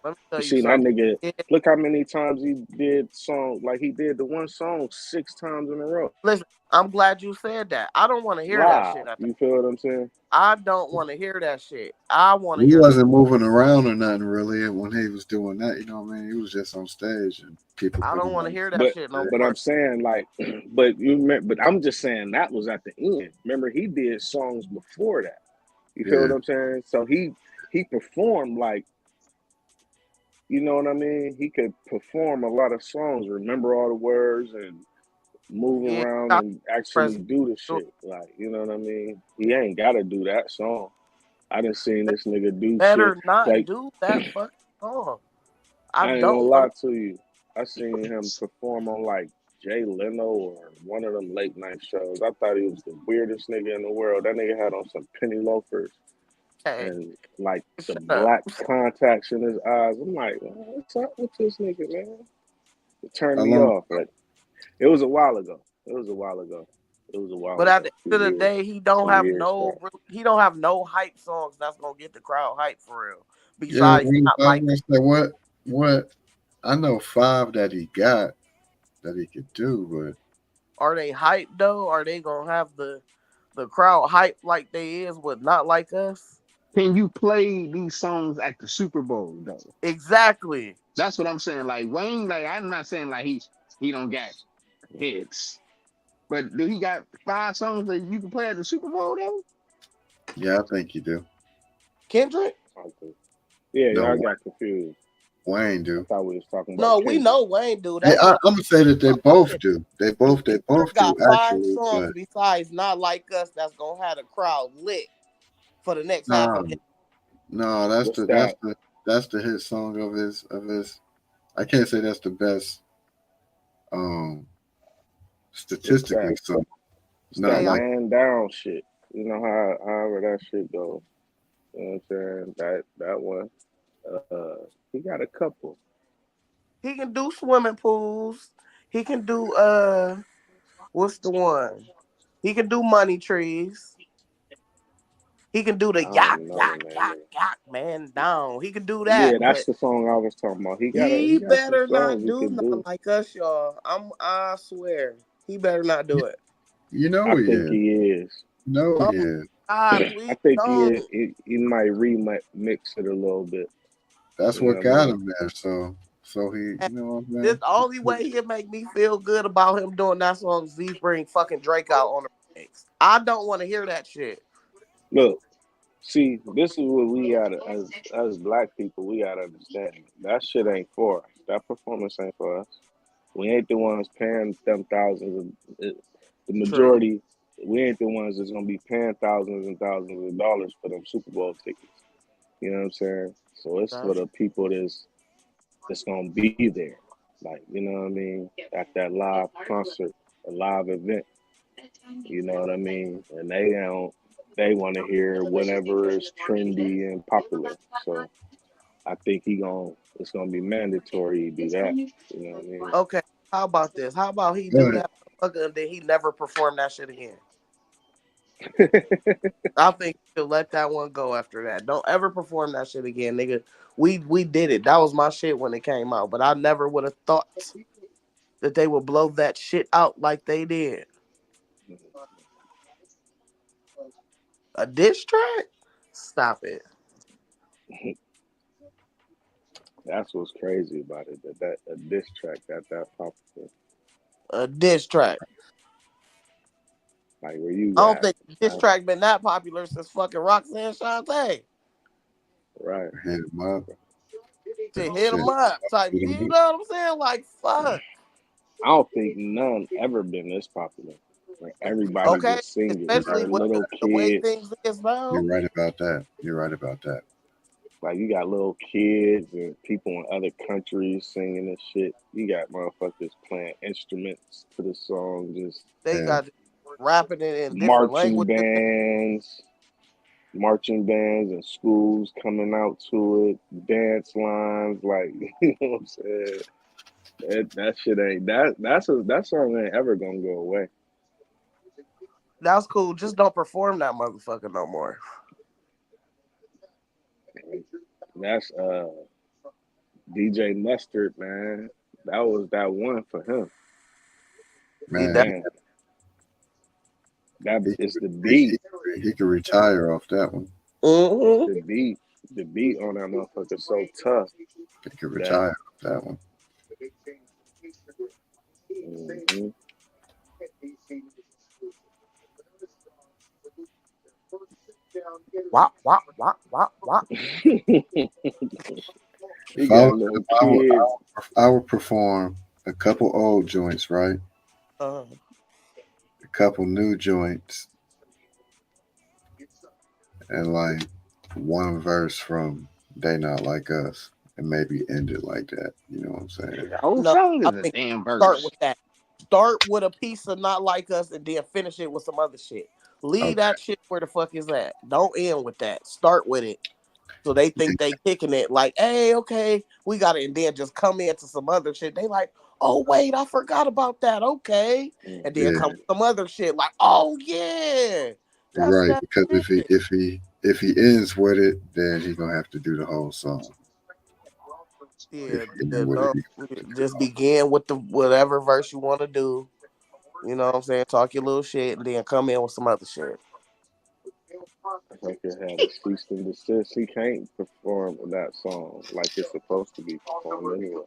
Let me tell You you see that something. nigga. Yeah, Look how many times he did songs. Like he did the one song 6 times in a row. listen, I'm glad you said that. I don't want to hear that Live. shit. You feel what I'm saying? I don't want to hear that shit. I want to he hear the wasn't moving around or nothing really when he was doing that. You know what I mean? He was just on stage and people I put don't him want to on hear that stage. But shit no but more. I'm saying like, but I'm just saying that was at the end. Remember he did songs before that. You feel what Yeah, I'm saying? So he performed like, you know what I mean? He could perform a lot of songs, remember all the words and move Yeah, around got and actually press. do the shit. Like, you know what I mean? He ain't gotta do that song. I done seen this nigga do shit. Better not Like do that fucking song. I I ain't gonna don't want lie to you. I seen him perform on like Jay Leno or one of them late night shows. I thought he was the weirdest nigga in the world. That nigga had on some penny loafers to. Hey, and like the shut up. black contacts in his eyes. I'm like, what's up with this nigga, man? It turned how me long? off. But it was a while ago. It was a while ago. It was a while But at ago. the end of the day, Two years back. he don't have no hype songs that's gonna get the crowd hype for real. Yeah, Besides not I was like gonna say what I know 5 that he got that he could do, are they hype though? Are they gonna have the crowd hype like they is with not like us? can you play these songs at the Super Bowl though? Exactly. That's what I'm saying. Like Wayne, like I'm not saying like he don't got hits, but do he got 5 songs that you can play at the Super Bowl though? but yeah, I think he do. Kendrick? Okay. Yeah, No, y'all got confused. Wayne I do. thought we was talking about No, we Kendrick. know Wayne dude. Hey, That's what I'm gonna say that they I'm both saying. do. They both Kendrick do got five actually, songs but besides not like us that's gonna have the crowd lit for the next half no, of the no, that's What's the that's that? the that's the hit song of his. I can't say that's the best um What's statistically that? so It's not that Hey, like man down shit. You know how however that shit goes. You know what I'm saying? That one. He got a couple. he can do swimming pools. He can do what's the one? He can do money trees. He can do the I don't yak even know the yak name yak of it. yak man down. He can do Yeah, that, that's but the song I was talking about. he He got some better songs not he do could nothing do. like us, y'all. I swear, he better not do it. you know I he think is. he is. You know Oh he is. God, I please think don't. he might remix it a little bit. That's You know what what I got mean? him there. So he, And you know what I'm this saying? the only way he'll make me feel good about him doing that song. Z bring fucking Drake out on the remix. I don't want to hear that shit. Look, see, this is what we gotta as black people, we gotta understand. That shit ain't for us. That performance ain't for us. We ain't the ones paying them thousands of the True. majority. We ain't the ones that's gonna be paying thousands and thousands of dollars for them Super Bowl tickets. You know what I'm saying? So it's for That's the people that's gonna be there. Like, you know what I mean? At that live concert, a live event. You know what I mean? And they wanna hear whatever is trendy and popular. So I think it's gonna be mandatory to do that. You know what I mean? okay. How about this? How about he do But that motherfucker and then he never perform that shit again? I think he'll let that one go after that. Don't ever perform that shit again, nigga. We did it. That was my shit when it came out, but I never would have thought that they would blow that shit out like they did. A diss track? Stop it. That's what's crazy about it. That a diss track that popular. A diss track. Like where you I don't got think this track been that popular since fucking Roxanne Shante. right. Hit him up. To hit Shit. them up type. Hit You 'em up. know what I'm saying? Like fuck. I don't think none ever been this popular. Like everybody Okay. just sing it. You're Especially right Or with about little that. the way kids. things is now. You're right about that. You're right about that. Like you got little kids and people in other countries singing this shit. You got motherfuckers playing instruments to the song, just They Yeah. got rapping it in different marching languages. bands, marching bands and schools coming out to it, dance lines, like you know what I'm saying. That shit ain't that song ain't ever gonna go away. That's cool. Just don't perform that motherfucker no more. That's DJ Mustard, man. That was that one for him. See Man, that? Man, that he, is the he, beat. he could retire off that one. It's Mm-hmm. the beat. The beat on that motherfucker so tough He could that retire off that one. hmm Wop wop wop wop wop. he If I got was little him, I would, I kids. would, I would perform a couple old joints, right? Uh, A couple new joints, and like one verse from They Not Like Us, and maybe end it like that. You know what I'm saying? The whole no, song I is a think damn start verse. with that. Start with a piece of not like us and then finish it with some other shit. Leave Okay. that shit where the fuck is at. Don't end with that. Start with it. So they think they kicking it like, hey, okay, we got it, and then just come into some other shit. They like, oh wait, I forgot about that. Okay, and then Yeah, come with some other shit like, oh yeah, that's right. that Because shit. if he ends with it, then he gonna have to do the whole song. If Yeah, he ends yeah, with it, don't he gonna have to do the just whole. begin with the whatever verse you want to do. You know what I'm saying? Talk your little shit, and then come in with some other shit. Like it had a cease and desist. He can't perform that song like it's supposed to be performed anyway.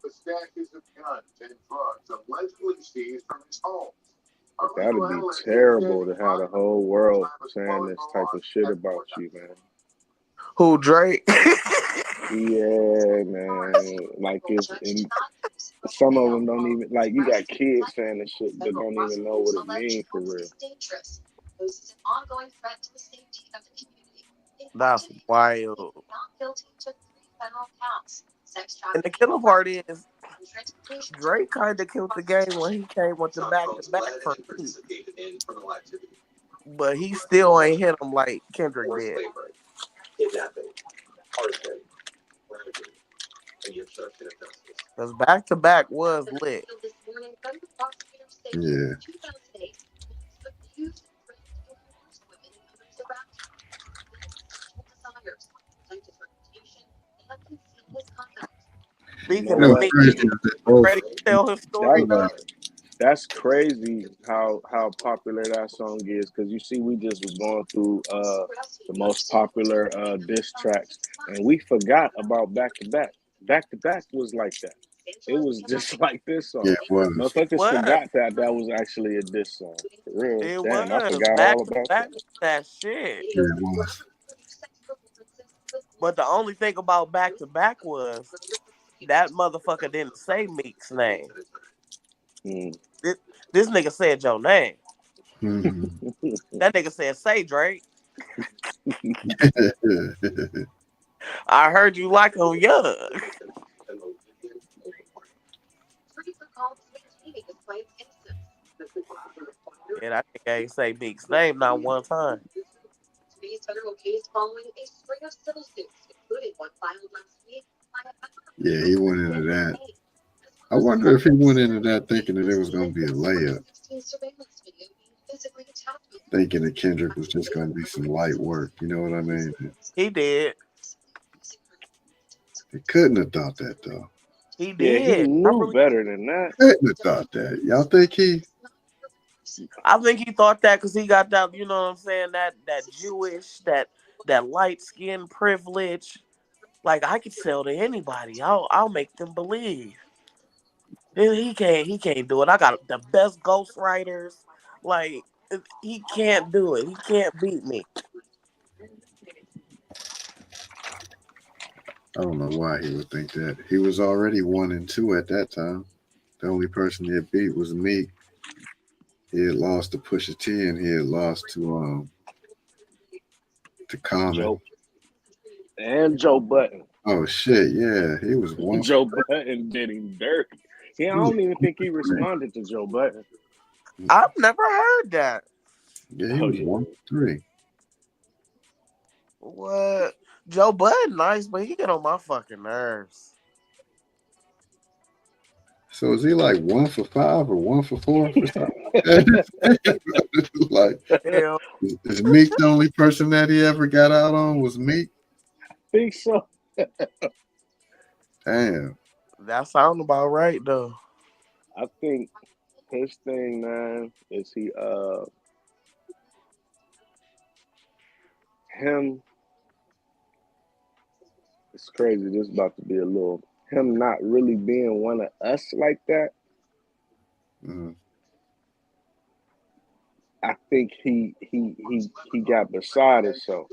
Like that'd be terrible to have the whole world saying this type of shit about you, man. Who Drake? Yeah, man. Like it's in some of them don't even like you got kids saying this shit that don't even know what it means for real. That's wild. And the killer part is Drake kind of killed the game when he came with the back to back for me, but he still ain't hit him like Kendrick did. Because back to back was lit. Yeah. You Speaking know You know, of it's what? me, crazy that they both. ready to tell his That story, Uh, dog? that's crazy how popular that song is because you see we just was going through the most popular diss tracks and we forgot about back to back. Back to back was like that. It was just like this yeah, song. it was. Motherfuckers What? forgot that that was actually a diss song. For real. It Damn, I was forgot back all to about back that. that shit. Yeah, it was. But the only thing about back to back was that motherfucker didn't say Meek's name. Mm. This, this nigga said your name. Mhm. That nigga said, say Drake. I heard you like him young. And I think I ain't say Meek's name not one time. Yeah, he went into that. I wonder if he went into that thinking that it was going to be a layup, thinking that Kendrick was just going to be some light work. You know what I mean? He did. He couldn't have thought that though. He Yeah, he did. knew better than that. Couldn't have thought that. Y'all think he? I think he thought that because he got that, you know what I'm saying, that Jewish, that light skin privilege. Like I could sell to anybody. I'll make them believe. He can't do it. I got the best ghostwriters. Like he can't do it. He can't beat me. I don't know why he would think that. He was already 1 and 2 at that time. The only person he had beat was Meek. He had lost to Pusha T, and he had lost to Common. Joe and Joe Button. Oh shit, yeah, he was one. Joe Button did him dirty. Yeah, I He was don't even think he 3. responded to Joe Button. I've never heard that. Yeah, he Oh was yeah. 1 3. What? Joe Budden nice, but he get on my fucking nerves. So is he like 1 for 5 or 1 for 4 or something? Like, Hell, is Meek the only person that he ever got out on? Was Meek? Think so. Damn. that sound about right though. I think his thing, man, is him. It's crazy. This is about to be a little him not really being one of us like that. Mm, I think he got beside himself.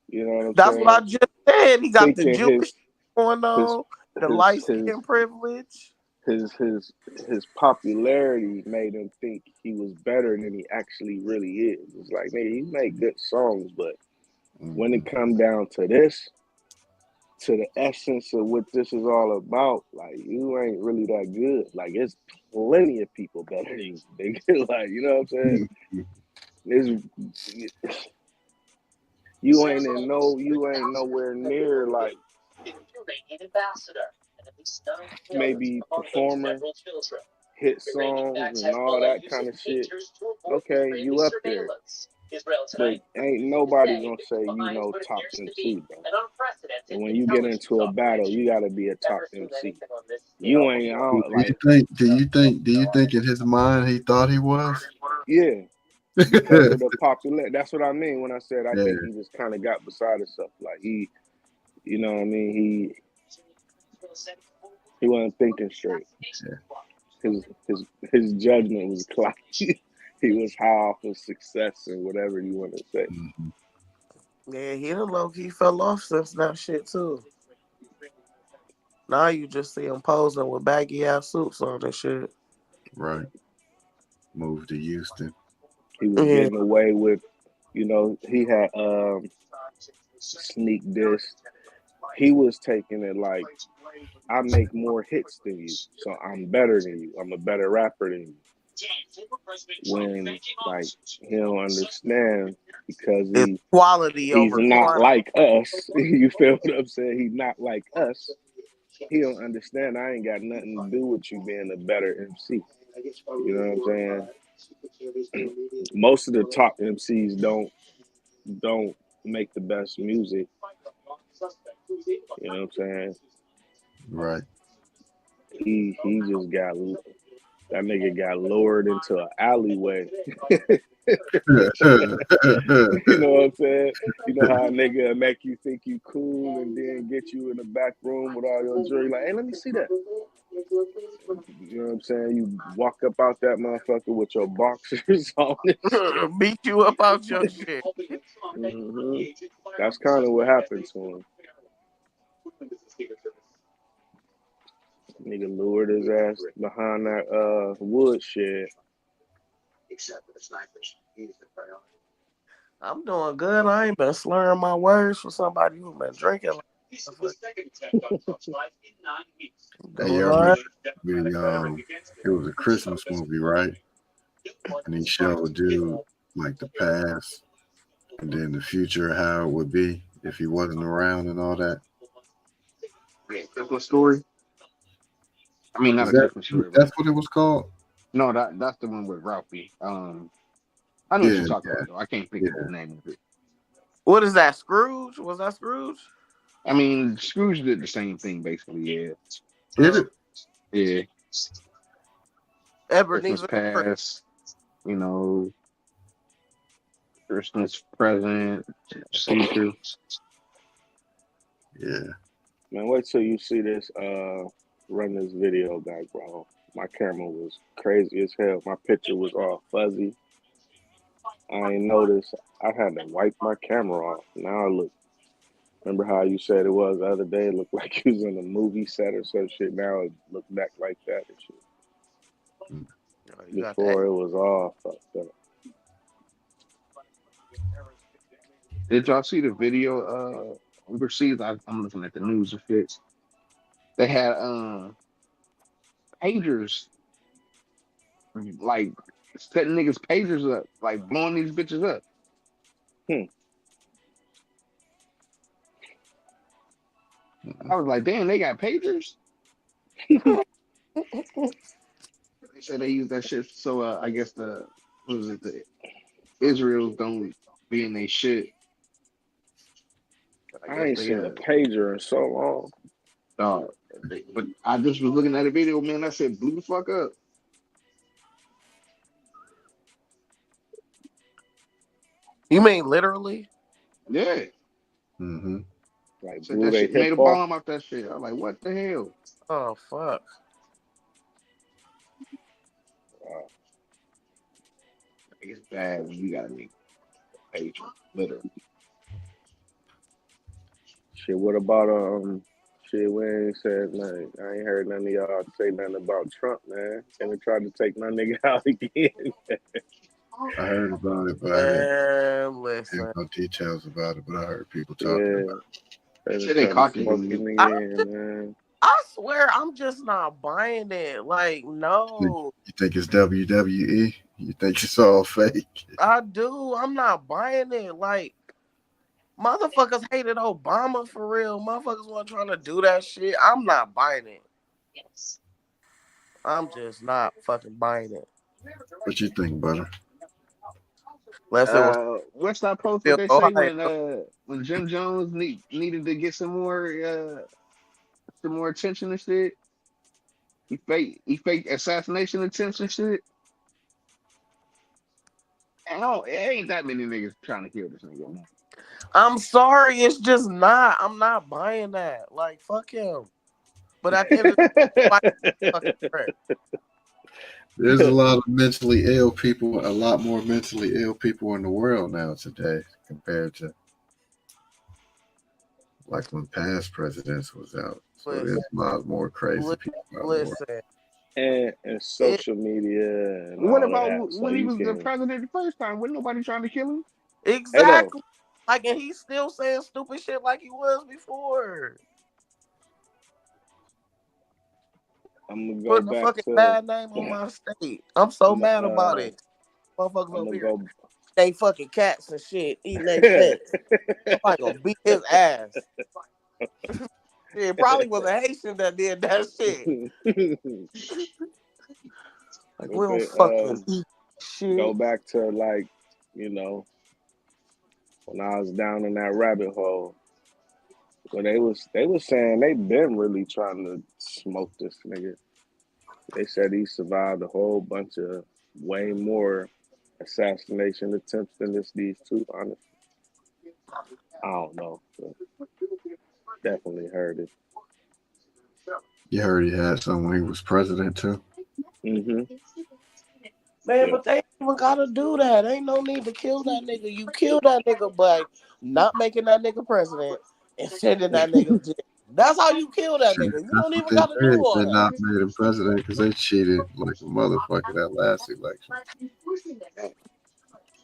You know what I'm That's what I saying? just said. He got the Thinking Jewish going his on, the his light his skin privilege. his his his popularity made him think he was better than he actually really is. It's like, nigga, you make good songs, but when it mm, come down to this, to the essence of what this is all about, like you ain't really that good. Like it's plenty of people better than you. They get like, you know what I'm saying? mm, mm. It's, you ain't nowhere near like maybe performing hit songs and all that kind of shit. Okay, you up there. But ain't nobody gonna say top MC, bro. And when you get into a battle, you gotta be a top MC. You ain't Do out you like, think? Do you think in his mind he thought he was? yeah, because of the popular. That's what I mean when I said I think Yeah. he just kind of got beside himself. Like you know what I mean? He wasn't thinking straight. Yeah. His judgment was cloudy. He was high off of success and whatever you want to say. Mm-hmm. Yeah, he done low key fell off since that shit too. Now you just see him posing with baggy ass suits on and shit. Right. Moved to Houston. He was Yeah, getting away with, he had sneak this. He was taking it like I make more hits than you, so I'm better than you. I'm a better rapper than you. When like he don't understand because it's quality he's over not quantity. like us. You feel what I'm saying? He's not like us. He don't understand. I ain't got nothing to do with you being a better MC. You know what I'm saying? Most of the top MCs don't make the best music. You know what I'm saying? Right. He just got that nigga got lured into an alleyway. You know what I'm saying? You know how a nigga make you think you cool and then get you in the back room with all your jewelry, like, hey, let me see that. You know what I'm saying? You walk up out that motherfucker with your boxers on and shit. Beat you up out your shit. Hmm. That's kind of what happened to him. Nigga lured his ass behind that woodshed. I'm doing good. I ain't been slurring my words for somebody who been drinking. Hey, Doing you all right. remember it was a Christmas movie, right? And he showed dude like the past and then the future, how it would be if he wasn't around and all that. Yeah, Christmas story. I mean, not Is a that Christmas story, but that's what it was called? no, that's the one with Ralphie. I know what Yeah, you're talking about though. I can't think yeah. of the name of it. What is that? Scrooge? Was that Scrooge? I mean, Scrooge did the same thing basically. Yeah, Did it? Yeah, Christmas Ebenezer. past, you know, Christmas present, seeker. Yeah. Man, wait till you see this. Run this video back, bro. My camera was crazy as hell. My picture was all fuzzy. I ain't noticed. I had to wipe my camera off. Now I look. Remember how you said it was the other day? It looked like you was in a movie set or some shit. Now it look back like that and shit. Oh, you got that. Before it was all fucked up. Did y'all see the video? Overseas, I'm looking at the news and shit. They had pagers, like setting niggas pagers up, like blowing these bitches up. Hmm. I was like, damn, they got pagers. They said they use that shit. So I guess what was it? The Israel don't be in they shit. But I I guess ain't they seen a pager in so long. dog. But I just was looking at a video, man. That said blew the fuck up. You mean literally? Yeah, Mm-hmm. Like said blew that they shit hip made a off. bomb out that shit. I was like, what the hell? Oh fuck. Uh, It's bad when you gotta make a pager, literally. shit, what about shit we ain't said nothing. I ain't heard none of y'all say nothing about Trump, man. And they tried to take my nigga out again. I heard about it, but I didn't hear Listen. no details about it. But I heard people talking Yeah. about They Shit, just they tried to caught the smoke your dude. I nigga in, man. I swear I'm just not buying it. Like, it. no. You think it's WWE? You think it's all fake? I do. I'm not buying it. Like, motherfuckers hated Obama for real. Motherfuckers weren't trying to do that shit. I'm not buying it. I'm just not fucking buying it. What you think, Butter? Unless it was What's that post what still they say Ohio. when Jim Jones needed to get some more attention and shit. He faked assassination attempts and shit. And oh, it ain't that many niggas trying to kill this nigga, man. I'm sorry, it's just not. I'm not buying that. Like, fuck him. But at the end of the day, like, fucking correct. There's a lot of mentally ill people, a lot more mentally ill people in the world now today compared to like when past presidents was out. So there's Listen, a lot more crazy li- people out in the world. listen. And It social media and What all of about that. So when he you was the can, president the first time? Wasn't nobody trying to kill him? hey though, exactly. Like, and he's still saying stupid shit like he was before. I'm gonna go Putting a back fucking to, bad name on my state. I'm so I'm, mad about it. Motherfuckers I'm over gonna here, go. they fucking cats and shit, eating they fence. Somebody gonna beat his ass. It probably was a Haitian that did that shit. Like, we But don't they fucking eat go shit. back to like, you know, when I was down in that rabbit hole, where they was saying they been really trying to smoke this nigga. They said he survived a whole bunch of way more assassination attempts than these two. Honestly, I don't know. But definitely heard it. You heard he had some when he was president too. Hmm. Man, Yeah. but they ain't even gotta do that. Ain't no need to kill that nigga. You kill that nigga by not making that nigga president and sending that nigga to jail. That's how you kill that Shit, nigga. You that's don't what even they gotta do did. all They that. not made him president because they cheated like a motherfucker that last election.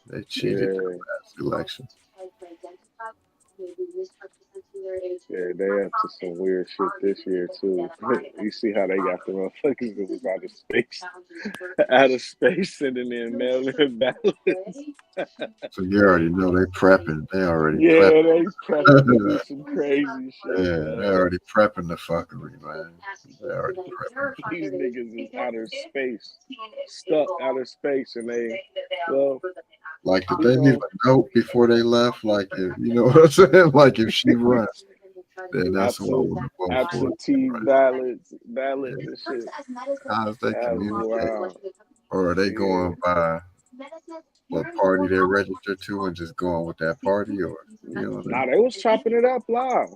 They cheated that Yeah. last election. Yeah, they up to some weird shit this year too. You see how they got the motherfuckers that was out of space, out of space sending in mail-in ballots. So you already know they prepping. They already prepping. Yeah, they prepping to do some crazy shit, Yeah, they man. already prepping the fuckery, man. They already prepping. These niggas is outer space, stuck outer space, and they, well, Like, did we they leave gon' a note before they left? Like, if, you know what I'm saying? Like, if she runs. then that's what I Absent want to vote for. absentee ballots and shit. How is they That's communicate? wild. Or are they Yeah. going by what party they're registered to and just going with that party? Or, you know what I Nah, mean? they was chopping it up live.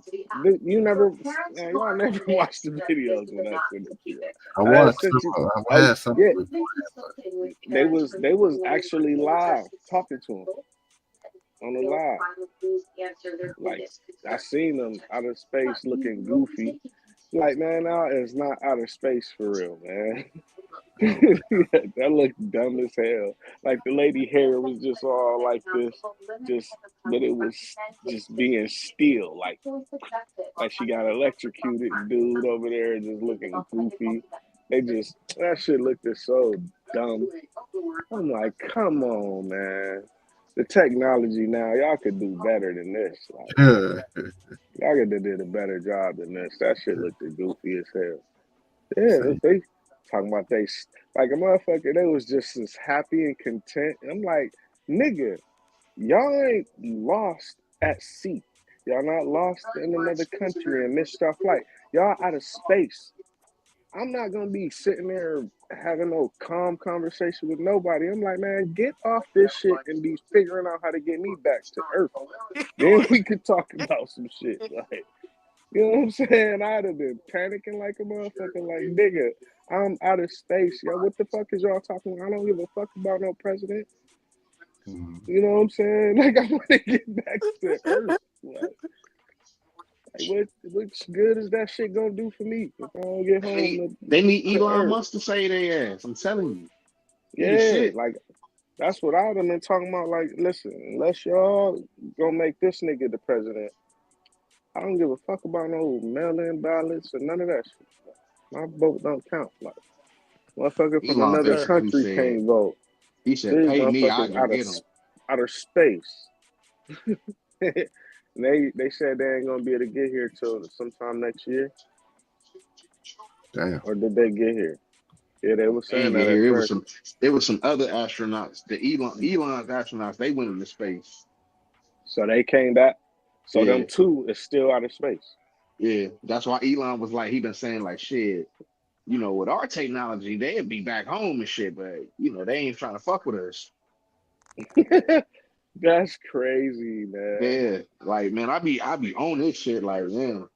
You never, man, y'all never watched the videos when I sent it to you. I I had watched sent you. some, I Oh had some yeah, of it playing, but they was actually live talking to him on the live. Like I seen them out of space looking goofy. Like man, now it's not outer space for real, man. That looked dumb as hell. Like the lady hair was just all like this, just but it was just being still, like she got electrocuted. Dude over there just looking goofy. They just that shit looked just so dumb. I'm like, come on, man. The technology now, y'all could do better than this. Like y'all could have did a better job than this. That shit looked goofy as hell. Yeah, say, they talking about like a motherfucker. They was just as happy and content. I'm like, nigga, y'all ain't lost at sea. Y'all not lost in another country and missed our flight. Y'all out of space. I'm not gonna be sitting there having no calm conversation with nobody. I'm like, man, get off this shit and be figuring out how to get me back to Earth. Then we could talk about some shit. Like, you know what I'm saying? I'd have been panicking like a motherfucker. Like, nigga, I'm out of space. Yo, what the fuck is y'all talking about? I don't give a fuck about no president. mm, You know what I'm saying? Like, I want to get back to Earth. Like what good is that shit gonna do for me if I don't get They home need they need to Elon Earth? Musk to say their ass. I'm telling you, he the Yeah, shit. like that's what I'd have been talking about. Like, listen, unless y'all gonna make this nigga the president, I don't give a fuck about no mail-in ballots or none of that shit. My vote don't count. Like, motherfucker from Elon another Sir. basically country said, can't vote. he said, These pay me, I motherfuckers go get him. outer space. They said they ain't gonna be able to get here till sometime next year, damn. or did they get here? Yeah, they were They saying ain't get that at here. first. It was some other astronauts. Elon's astronauts, they went into space. So they came back. So them Yeah, two is still out of space. yeah. That's why Elon was like, he been saying like shit. With our technology, they'd be back home and shit, but they ain't trying to fuck with us. That's crazy, man. Yeah, like man, I be on this shit. Like, man,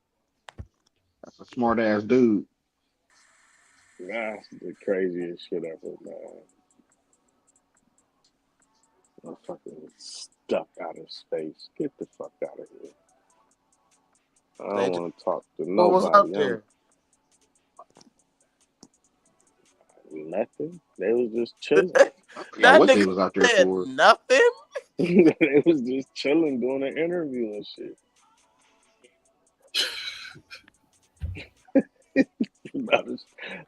that's a smart ass dude. That's the craziest shit ever, man. I'm fucking stuck out of space. Get the fuck out of here. I They don't just want to talk to what was out nobody. I'm there. nothing. They was just chilling. I forgot That what nigga they was out there said for. nothing. They was just chilling doing an interview and shit.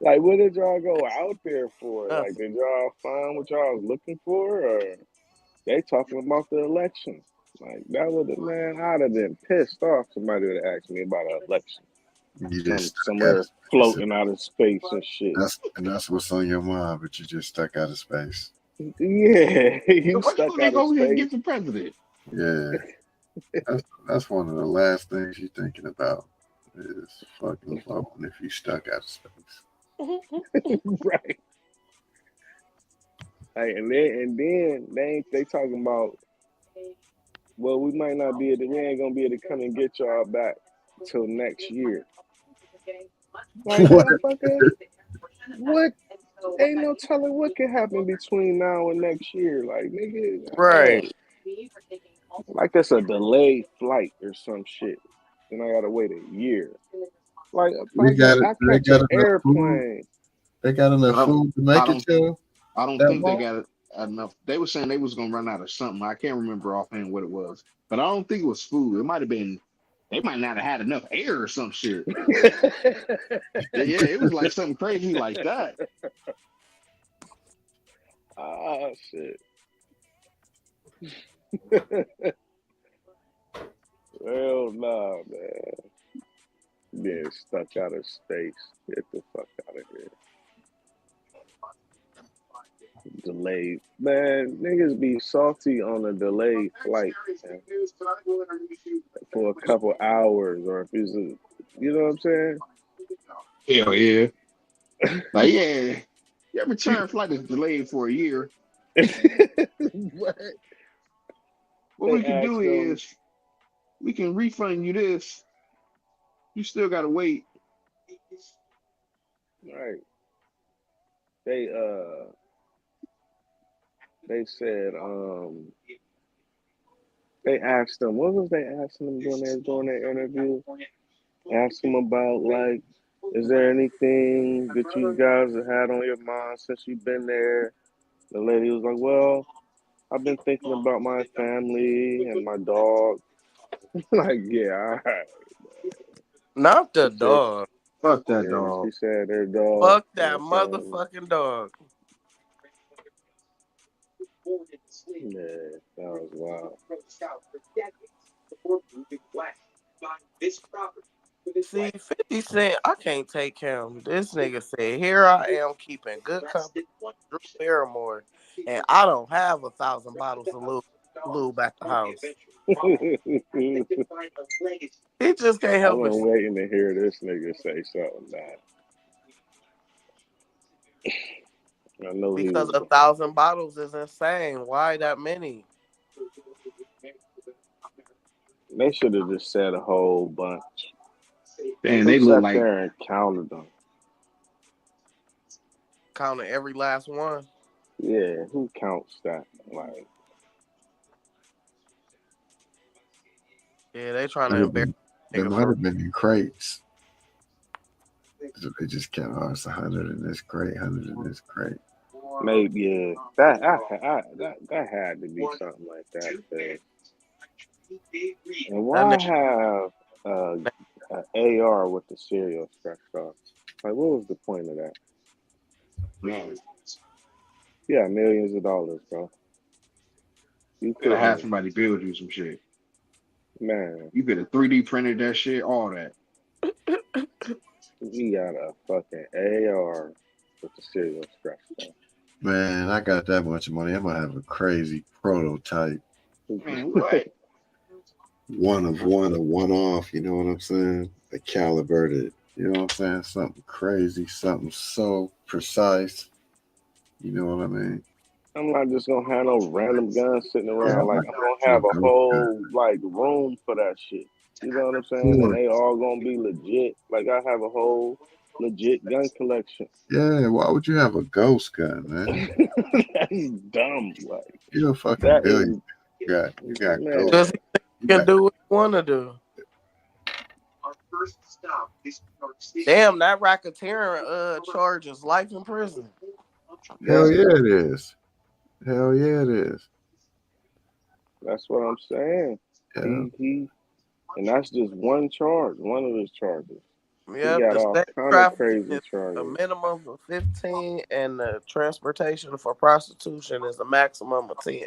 Like, what did y'all go out there for? Like, Nothing. did y'all find what y'all was looking for, or they talking about the election? Like, that would have, man, I'd have been pissed off. Somebody would have asked me about an election. You I'm just stuck out of somewhere space. floating out of space and shit. That's what's on your mind, but you just stuck out of space. Yeah, you What you stuck gonna out go of over here and get space. the president? Yeah, that's one of the last things you're thinking about is fucking floating if you stuck out of space. Right. Hey, and then they talking about, well, we might not be able to, we ain't gonna be able to come and get y'all back till next year. Like, What? motherfucker, what? Ain't no telling what can happen between now and next year. Like, nigga, Right. like that's a delayed flight or some shit. Then I gotta wait a year. Like, if They got it. I They catch an got enough food. airplane, They got I enough don't, food to I make it don't, to I don't that think they long. got enough. They were saying they was gonna run out of something. I can't remember offhand what it was, but I don't think it was food. It might have been. They might not have had enough air or some shit. Yeah, it was like something crazy like that. ah, shit. Hell nah, man. Being stuck out of space. Get the fuck out of here. Delayed. Man, niggas be salty on a delayed flight, man, for a couple hours, or if it's a, you know what I'm saying? Hell yeah. Like, yeah, your return flight is delayed for a year. What? What They we can do asked them, is we can refund you this. You still gotta wait. right? They they said they asked them, what was they asking them during their interview? Asked them about, like, is there anything that you guys have had on your mind since you've been there? The lady was like, well, I've been thinking about my family and my dog. Like, yeah, all right. Not She the said, dog. Fuck that yeah, she dog. said their dog, Fuck you know that what I'm saying? motherfucking dog. Yeah, that was wild. See, 50 Cent, I can't take him. This nigga said, here I am keeping good company with Drew Barrymore, and I don't have 1,000 bottles of lube at the house. He just can't I've help it been waiting to hear this nigga say something, man. I know he because was. 1,000 bottles is insane. Why that many? They should have just said a whole bunch. And Who they look sat like there and counted them? Counting every last one. Yeah, who counts that? Like, Yeah, they trying Might to have embarrass been, they nigga might for have been in crates. So they just count, oh, it's 100 in this crate, 100 in this crate. maybe, yeah, that had to be something like that. And that why nigga. have a AR with the serial scratched off? Like, what was the point of that? man, Yeah, millions of dollars, bro. You could have had couldn't, somebody build you some shit. man. You could have 3D printed that shit, all that. We got a fucking AR with the serial scratched off. Man, I got that much money. I'm gonna have a crazy prototype. Man, what? One of one or one off, you know what I'm saying? A calibrated, you know what I'm saying? Something crazy, something so precise. You know what I mean? I'm not just gonna have no random guns sitting Yeah, around. I'm Like, not I'm going gonna to a have a ghost gun. whole like room for that shit. You know what I'm saying? And Sure. they all gonna be legit. Like, I have a whole legit gun collection. Yeah, why would you have a ghost gun, man? That's dumb. Like, You're a fucking that billion. is, You got ghost. Just man. You can got do what you want to do. Damn, that racketeering charge is life in prison. hell Damn. yeah it is. Hell yeah it is. That's what I'm saying. Yeah. He, and that's just one charge, one of his charges. He Yep, got the all sex kind of trafficking crazy is a charges. minimum of 15, and the transportation for prostitution is a maximum of 10.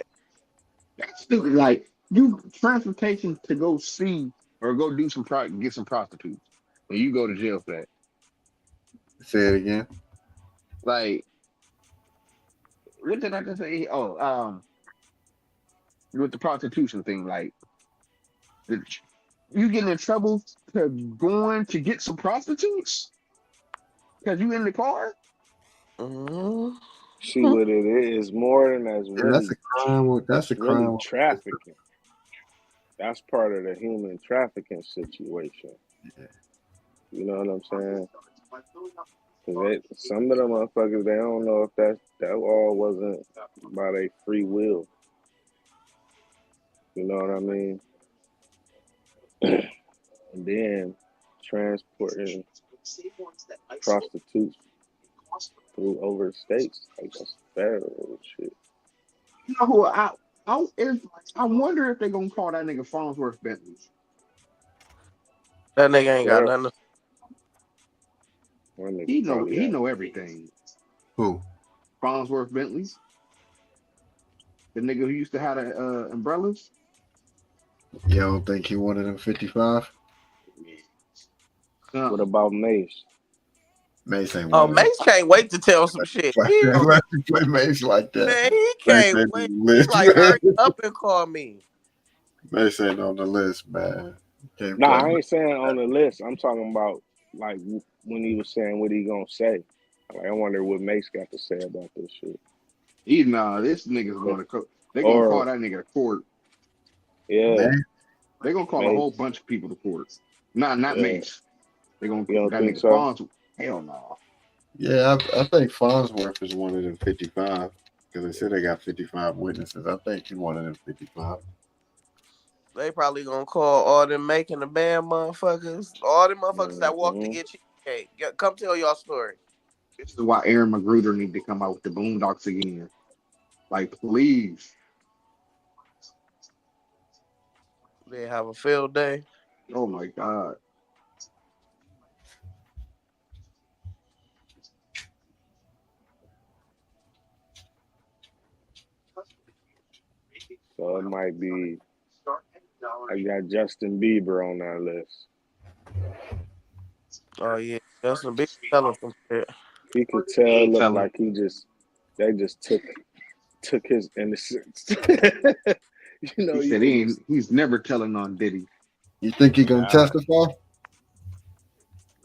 That's stupid. Like, you transportation to go see or go do some get some prostitutes, and you go to jail for that. Say it again. Like, what did I just say? Oh, with the prostitution thing, like, the, you getting in trouble to going to get some prostitutes because you in the car. Mm-hmm. See what it is more than that's Yeah, that's a really crime. That's it's a really crime. trafficking. That's part of the human trafficking situation. Yeah. You know what I'm saying? Because some of them motherfuckers, they don't know if that all wasn't by their free will. You know what I mean? And then transporting prostitutes through over the states, like, that's federal shit. You know who I wonder if they're gonna call that nigga Farnsworth Bentley. That nigga ain't got Sheriff, nothing to. one nigga He know probably he got. know everything. Who? Farnsworth Bentley, the nigga who used to have the umbrellas. You don't think he wanted him 55? What Something. about Mace? Mace ain't Oh, one of them. Mace can't wait to tell some shit. Hell, Let you play Mace like that. man, he Mace can't ain't wait. on the He list, like, man. hurry up and call me. Mace ain't on the list, man. Can't Nah, play I Mace. ain't saying on the list. I'm talking about like when he was saying what he gonna say. Like, I wonder what Mace got to say about this shit. This nigga's going to court. They gonna call Or that nigga to court. yeah, Man, They gonna call a whole Mace. bunch of people to court. Not Yeah, Mace. They gonna you don't that think nigga so? Fonz. Hell no. yeah, I think Farnsworth is one of them 55 because they said they got 55 witnesses. I think he's one of them 55. They probably gonna call all them making the band motherfuckers, all them motherfuckers that walk to Mm-hmm. get cheesecake. Come tell y'all story. This is why Aaron Magruder need to come out with the Boondocks again. Like, please. They have a field day. Oh my God. So it might be. I got Justin Bieber on that list. Oh yeah, Justin Bieber telling some shit. He could He tell, ain't look telling. like they just took his innocence. He You said could just he's never telling on Diddy. You think he gonna nah. testify?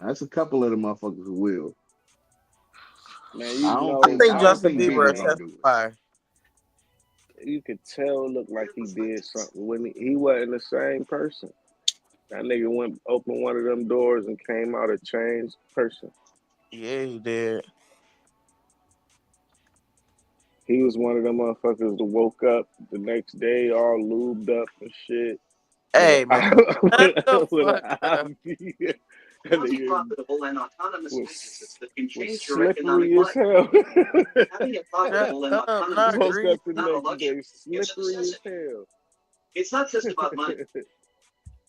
That's a couple of the motherfuckers who will. Man, I you don't I know, think think I don't Justin think Bieber Bieber will gonna man, do it. testify. you could tell, look like he did something when he wasn't the same person. That nigga went opened one of them doors and came out a changed person. Yeah, he did. He was one of them motherfuckers that woke up the next day all lubed up and shit with Hey man, shut the with fuck an up. IV. That nigga was slippery as hell. Shut up, not Woke greasy. up the next day slippery as hell.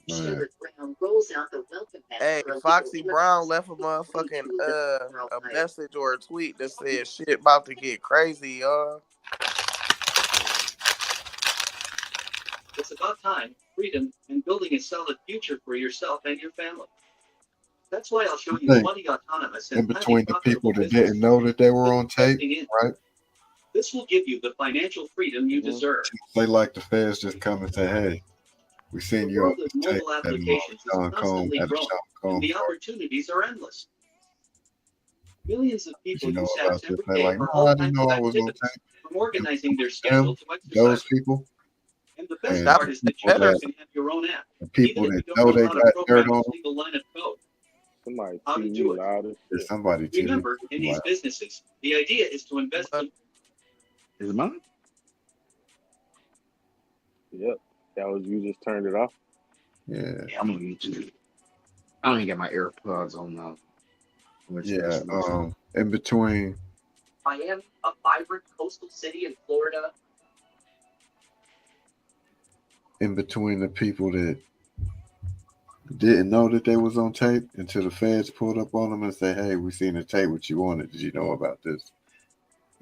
Man, Hey, Foxy Brown left a motherfucking a message or a tweet that said shit about to get crazy, y'all. I think in between the people that didn't know that they were on tape, right? Mhm. They like the feds just come and say, "Hey, we seen you on this tape at Sean Combs at a Sean Combs party. Did you know about this?" They're like, "No, I didn't know I was on tape." And them, those people, and That was better. the people that know they got dirt on them, Somebody TV loud as there's shit. somebody TV like, But Is it mine? Yep. That was you just turned it off. yeah, Yeah, I'm on YouTube. I don't even got my AirPods on now. yeah. In between, the people that didn't know that they was on tape until the feds pulled up on them and say, "Hey, we seen the tape. What you wanted? Did you know about this?"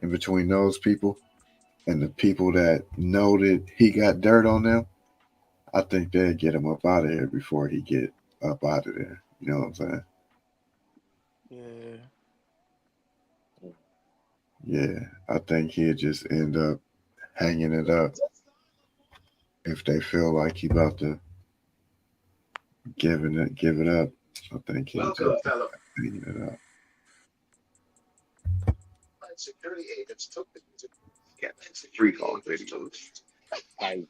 In between those people and the people that know that he got dirt on them, I think they'd get him up out of here before he get up out of there. You know what I'm saying? yeah. Yeah, I think he'd just end up hanging it up if they feel like he about to give it up. I think he'll just end up hanging it up. Free call videos. Like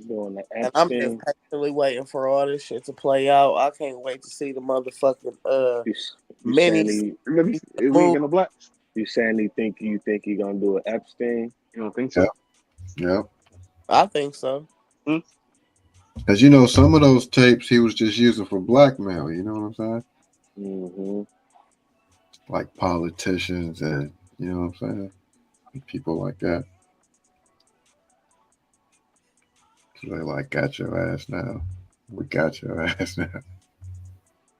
doing the And I'm just Epstein. patiently waiting for all this shit to play out. I can't wait to see the motherfucking You mini saying he We ain't move. gonna black. you saying you think he gonna do an Epstein? You don't think Yep, so? yep. I think so. As you know, some of those tapes he was just using for blackmail. You know what I'm saying? Mm-hmm. Like politicians and you know what I'm saying? People like that. So they like got your ass now. We got your ass now.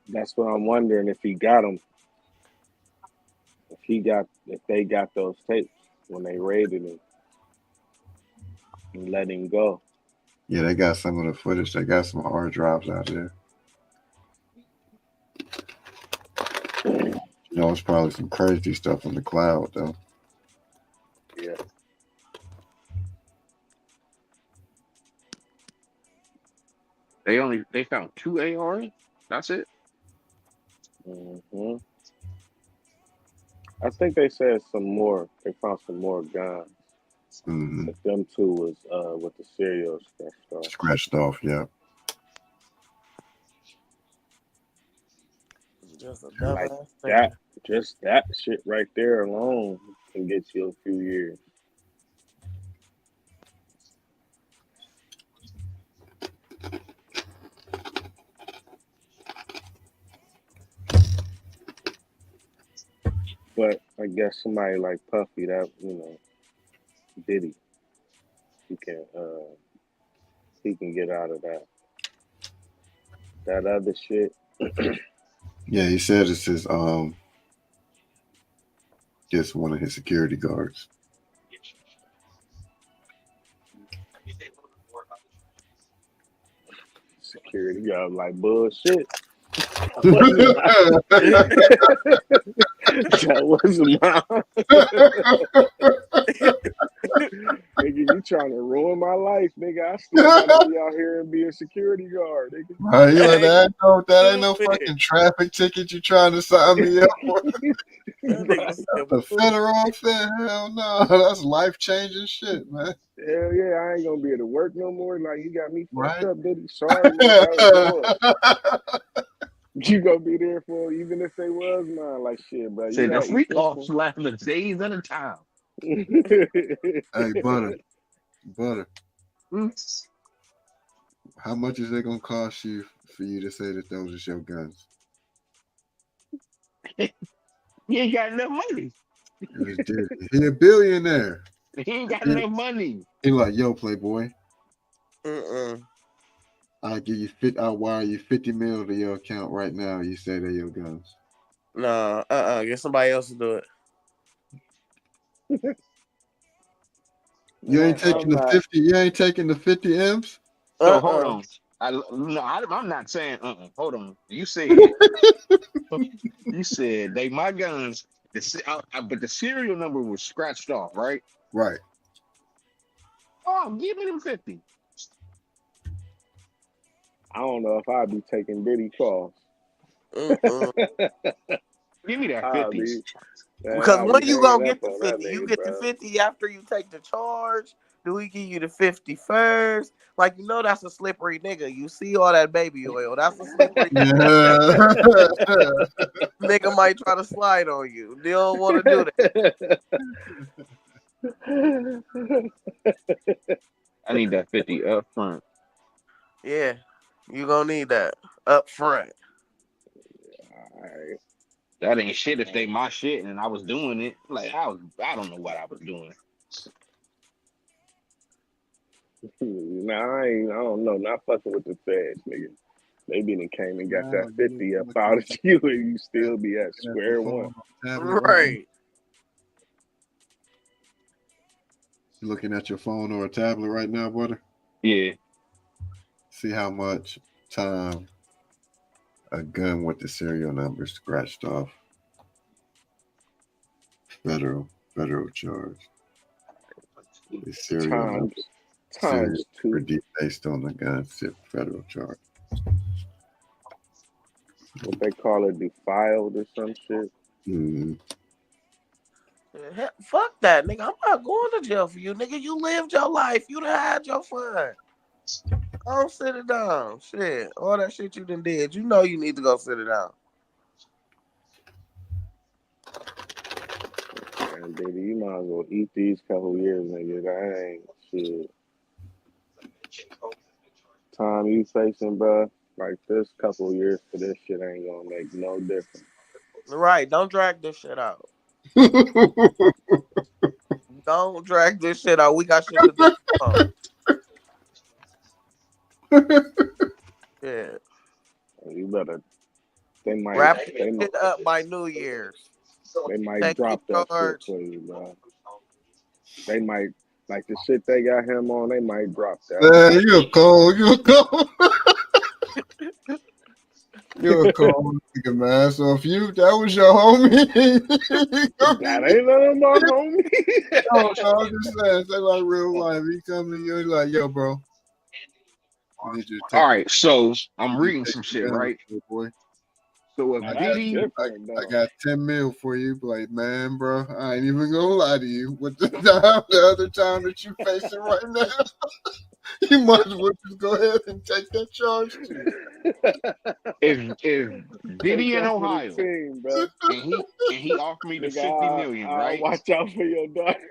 That's what I'm wondering if he got him. If they got those tapes when they raided him and let him go. Yeah, they got some of the footage. They got some hard drives out there. You No, it's probably some crazy stuff in the cloud though. Yeah. They found 2 ARs. That's it. Hmm. I think they said some more. They found some more guns, Mm-hmm. but them two was with the serial scratched off. Scratched off, yeah. Just a Like dumbass that, thinking. just that shit right there alone can get you a few years. But I guess somebody like Puffy, that Diddy, he can uh he can get out of that. That other shit. Yeah, he said it's his just one of his security guards. Security guard like bullshit. That wasn't mine. That wasn't mine. Nigga, you trying to ruin my life, nigga. I still gotta be out here and be a security guard, nigga. Right, he like Hey, that ain't no stupid. fucking traffic ticket you trying to sign me up for. That nigga said, The federal offense, hell no, that's life changing shit, man. Hell yeah, I ain't gonna be able to work no more. Like, you got me fucked Right? up, Diddy. Sorry, nigga, that was yours. You gonna be there for even if they was mine. Like shit, bro. You Said the gotta eat freak this off one. lasting the days at a time. Hey, butter. Mm. How much is it gonna cost you for you to say that those are your guns? He ain't got enough money. It was Diddy. He a billionaire. He ain't got He, enough money. he like, yo, Playboy, mm-mm. I'll give you I'll wire you 50 mil to your account right now. You say they're your guns. Nah, get somebody else to do it. You Man, ain't taking I'm the not. 50. You ain't taking the 50 M's. So hold Uh-uh. on. I'm not saying. Hold on. You said they my guns. But the serial number was scratched off, right? Right. Oh, give me them 50. I don't know if I'd be taking Diddy calls. Mm-mm. Give me that I'll 50. be, man, Because I'll when be you hanging gonna up get the on that 50? You nigga, get the bro. 50 after you take the charge? Do we give you the 50 first? Like, that's a slippery nigga. You see all that baby oil. That's a slippery Yeah. nigga might try to slide on you. They don't want to do I need that 50 up front. that. Yeah. You gonna need that up front. Alright. That ain't shit if they my shit and I was doing it. Like I don't know what I was doing. Nah, I don't know. Not fucking with the feds, nigga. They been and came and got that Wow, dude, 50 up looking out at, of you and you still be at looking at your square one. phone or tablet right now. Right. You looking at your phone or a tablet right now, brother? Yeah. See how much time a gun with the serial number scratched off. Federal charge. The serial number. Serial Times two. based on the gun, federal charge. What they call it, defiled or some shit. Mm. Fuck that, nigga. I'm not going to jail for you, nigga. You lived your life. You done had your fun. Go sit it down. Shit. All that shit you done did. You know you need to go sit it down. Man, baby, you might as well eat these couple years, nigga. That ain't shit. Time you facing, bro. Like this couple years for this shit ain't gonna make no difference. Right. Don't drag this shit out. Don't drag this shit out. We got shit to do. Oh, yeah. You better. They might. Wrap this They shit up by New Year's. they might Take the drop that shit charge. for you, bro. They might like the shit they got him on. They might drop that. Man, you're cold. You're cold. You're a cold nigga, man. So if that was your homie, That ain't none of my homie. no, I'm just saying, say like real life. He come to you, he's like, yo, bro, I need you to All take, right, so I I'm need you reading to take some the shit, medicine, right? boy. So Now if I that's got, Diddy, different I though. got 10 mil for you. Be like, man, bro, I ain't even gonna lie to you. With the other time that you facing right now, you might as well just go ahead and take that charge too. if Take Diddy in that for the Ohio team, bro. and he offered me the Nigga, 50 million, I'll right? watch out for your daughters.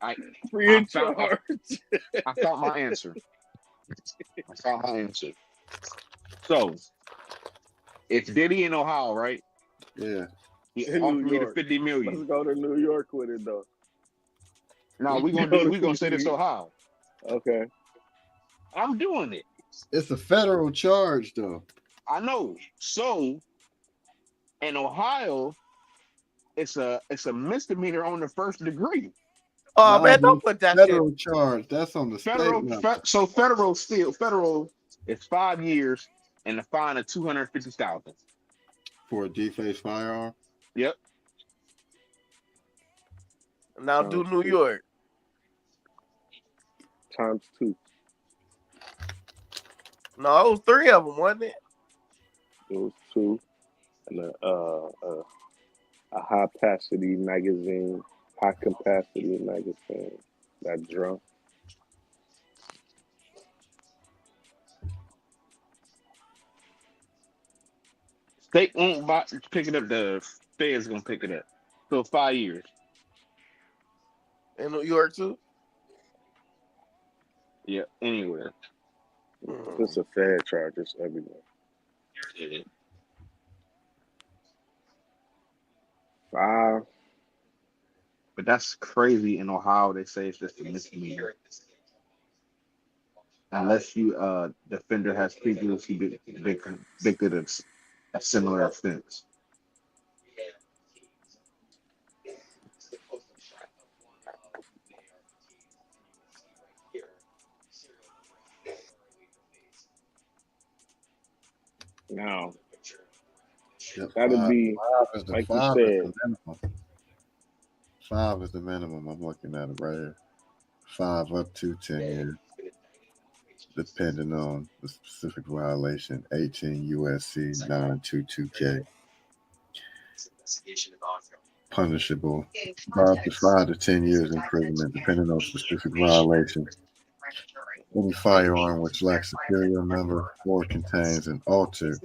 I Free I of found I, charge. I found my answer. I found my answer. So if Diddy in Ohio, right? Yeah. He In New offered me the York. 50 Let's million. go to New York with it though. Now Let's go to we gonna say this New Ohio. Okay. I'm doing it. It's a federal charge, though. I know. So in Ohio, it's a misdemeanor on the first degree. Oh No, man, but don't it's put that shit. federal charge. That's on the state level. So federal is 5 years and a fine of 250,000. For a defaced firearm. Yep. Now do Times New two. York. Times two. No, it was 3 of them, wasn't it? It was two. And a high capacity magazine. High capacity magazine. That drum. State won't pick it up. The feds gonna pick it up. So 5 years. In New York too. Yep. Anywhere. It's a Fed charge. It's everywhere. Yeah. 5. But that's crazy. In Ohio, they say it's just a misdemeanor unless you defender has previously been convicted of a similar offense. Now, Yep, that'd be, like you five is said, the minimum. 5 is the minimum. I'm looking at it right here. 5 up to 10 years, depending on the specific violation. 18 USC 922K. Punishable by up to 5 to 10 years imprisonment, depending on specific violation. Any firearm which lacks a serial number or contains an altered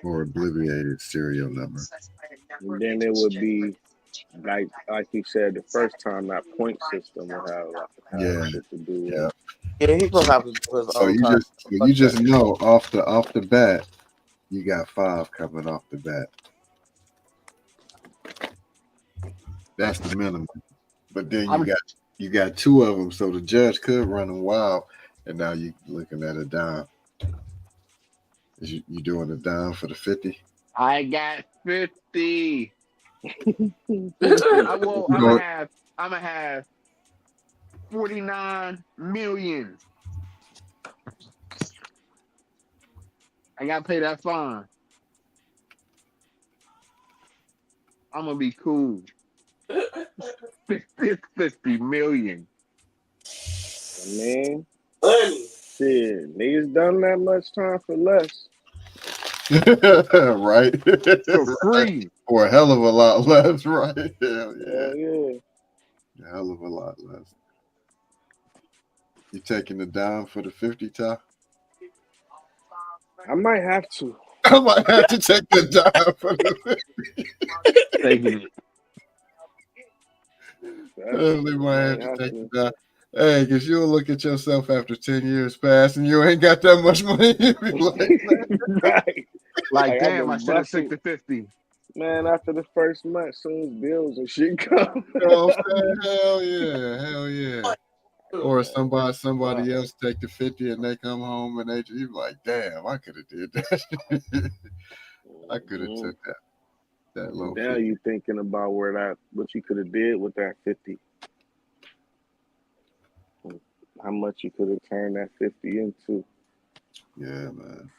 or obliterated serial number. and then it would be like you said the first time, that point system will have Yeah, shit to do with yeah. it. Yeah, he gonna have to do his So own time. you Fuck that. just know off the bat, you got 5 coming off the bat. That's the minimum. But then I'm you got 2 of them, so the judge could run them wild, and now you looking at a dime. Is you doing a dime for the 50? I got 50. You know, I'm gonna have 49 million. I gotta pay that fine. I'm gonna be cool. 50 million. I mean, Money. shit, niggas done that much time for less. right? For free. Or a hell of a lot less, right? Hell yeah. Hell yeah. A hell of a lot less. You taking the dime for the 50, Ty? I might have to. I might have to take the dime for the 50. Taking it. Definitely might have Might to have take to. the dime. Hey, because you'll look at yourself after 10 years pass and you ain't got that much money. You be like, Right. Like, Like I've damn, I been should have took busting. the 50. Man, after the first month, soon as bills and shit come. you know what I'm saying? Hell yeah. Hell yeah. Or somebody else take the 50 and they come home and you be like, damn, I could have did that. I could have Mhm. took that low Now 50. you thinking about what you could have did with that 50. How much you could have turned that 50 into. Yeah, man.